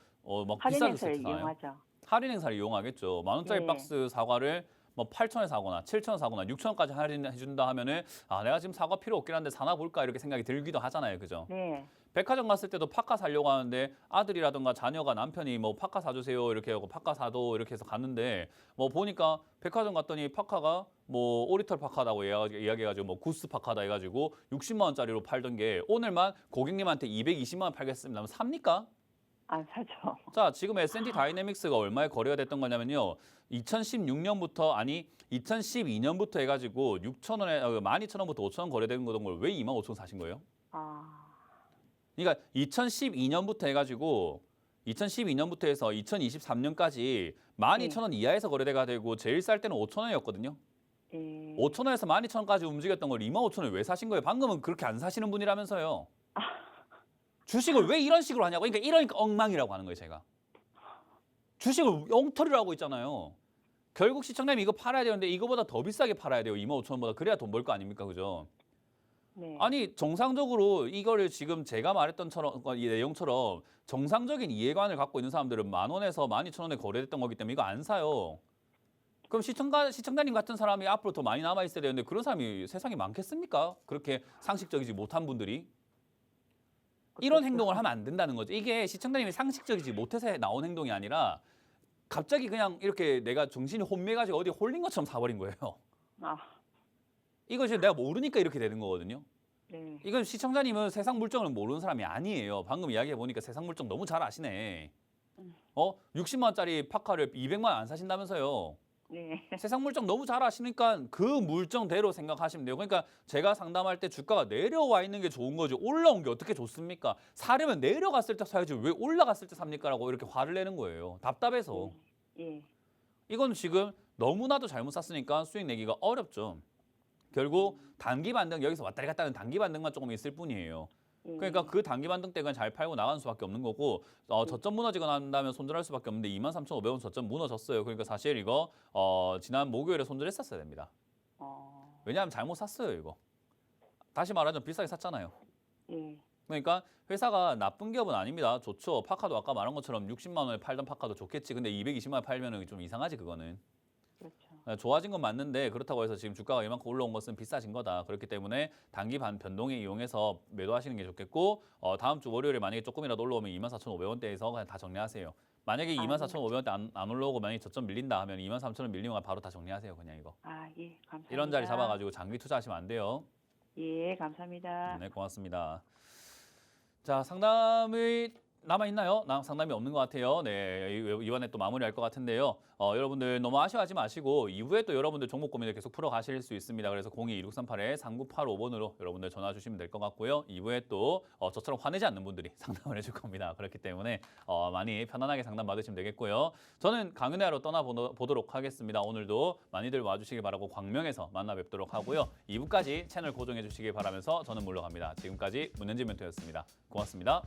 할인 비싸게 행사를 세트 사나요? 이용하죠. 할인 행사를 이용하겠죠. 10,000원짜리 네. 박스 사과를 뭐 8,000원에 사거나 7,000원 사거나 6,000원까지 할인해 준다 하면은 내가 지금 사과 필요 없긴 한데 사나 볼까 이렇게 생각이 들기도 하잖아요. 그죠? 네. 백화점 갔을 때도 파카 사려고 하는데 아들이라든가 자녀가 남편이 뭐 파카 사주세요 이렇게 하고 파카 사도 이렇게 해서 갔는데 뭐 보니까 백화점 갔더니 파카가 뭐 오리털 파카다고 이야기해가지고 뭐 구스 파카다 해가지고 60만 원짜리로 팔던 게 오늘만 고객님한테 220만 원 팔겠습니다 하면 삽니까? 안 사죠. 자, 지금 S&T 다이내믹스가 얼마에 거래가 됐던 거냐면요. 2012년부터 해가지고 6,000원에 12,000원부터 5,000원 거래되는 걸 왜 25,000원 사신 거예요? 아, 그러니까 2012년부터 해가지고 2012년부터 해서 2023년까지 12,000원 이하에서 거래가 되고 제일 쌀 때는 5,000원이었거든요. 예. 5,000원에서 12,000원까지 움직였던 걸 25,000원에 왜 사신 거예요? 방금은 그렇게 안 사시는 분이라면서요. 주식을 왜 이런 식으로 하냐고. 그러니까 이러니까 엉망이라고 하는 거예요, 제가. 주식을 엉터리로 하고 있잖아요. 결국 시청자님 이거 팔아야 되는데 이거보다 더 비싸게 팔아야 돼요. 25,000원보다. 그래야 돈 벌 거 아닙니까? 그죠? 네. 아니 정상적으로 이거를 지금 제가 말했던 이 내용처럼 정상적인 이해관을 갖고 있는 사람들은 10,000원에서 12,000원에 거래됐던 거기 때문에 이거 안 사요. 그럼 시청자님 같은 사람이 앞으로 더 많이 남아 있어야 되는데 그런 사람이 세상에 많겠습니까? 그렇게 상식적이지 못한 분들이. 이런 행동을 하면 안 된다는 거죠. 이게 시청자님이 상식적이지 못해서 나온 행동이 아니라 갑자기 그냥 이렇게 내가 정신이 혼미해가지고 어디 홀린 것처럼 사버린 거예요. 아, 이거 지금 내가 모르니까 이렇게 되는 거거든요. 네. 이건 시청자님은 세상 물정을 모르는 사람이 아니에요. 방금 이야기해 보니까 세상 물정 너무 잘 아시네. 60만 원짜리 파카를 200만 원 안 사신다면서요. 네. 세상 물정 너무 잘 아시니까 그 물정대로 생각하시면 돼요. 그러니까 제가 상담할 때 주가가 내려와 있는 게 좋은 거지 올라온 게 어떻게 좋습니까? 사려면 내려갔을 때 사야지 왜 올라갔을 때 삽니까라고 이렇게 화를 내는 거예요. 답답해서. 예. 이건 지금 너무나도 잘못 샀으니까 수익 내기가 어렵죠. 결국 단기 반등 여기서 왔다리 갔다 하는 단기 반등만 조금 있을 뿐이에요. 그러니까 그 단기 반등 때 그냥 잘 팔고 나가는 수밖에 없는 거고 저점 무너지거나 한다면 손절할 수밖에 없는데 23,500원 저점 무너졌어요. 그러니까 사실 이거 지난 목요일에 손절했었어야 됩니다. 왜냐하면 잘못 샀어요 이거. 다시 말하자면 비싸게 샀잖아요. 예. 그러니까 회사가 나쁜 기업은 아닙니다. 좋죠. 파카도 아까 말한 것처럼 60만 원에 팔던 파카도 좋겠지. 근데 220만 원에 팔면 좀 이상하지 그거는. 그렇죠. 좋아진 건 맞는데 그렇다고 해서 지금 주가가 이만큼 올라온 것은 비싸진 거다. 그렇기 때문에 단기 변동에 이용해서 매도하시는 게 좋겠고 다음 주 월요일에 만약에 조금이라도 올라오면 24,500원대에서 그냥 다 정리하세요. 만약에 24,500원대 안 올라오고 만약에 저점 밀린다 하면 23,000원 밀리면 바로 다 정리하세요. 그냥 이거. 아, 예, 감사합니다. 이런 자리 잡아가지고 장기 투자하시면 안 돼요. 예, 감사합니다. 네, 고맙습니다. 자, 상담이 남아있나요? 상담이 없는 것 같아요. 네, 이번에 또 마무리할 것 같은데요. 여러분들 너무 아쉬워하지 마시고 이후에 또 여러분들 종목 고민을 계속 풀어가실 수 있습니다. 그래서 02-2638-3985번으로 여러분들 전화 주시면 될 것 같고요. 이후에 또 저처럼 화내지 않는 분들이 상담을 해줄 겁니다. 그렇기 때문에 많이 편안하게 상담 받으시면 되겠고요. 저는 강은혜로 떠나보도록 하겠습니다. 오늘도 많이들 와주시기 바라고 광명에서 만나 뵙도록 하고요. 2부까지 채널 고정해 주시기 바라면서 저는 물러갑니다. 지금까지 문현진 멘토였습니다. 고맙습니다.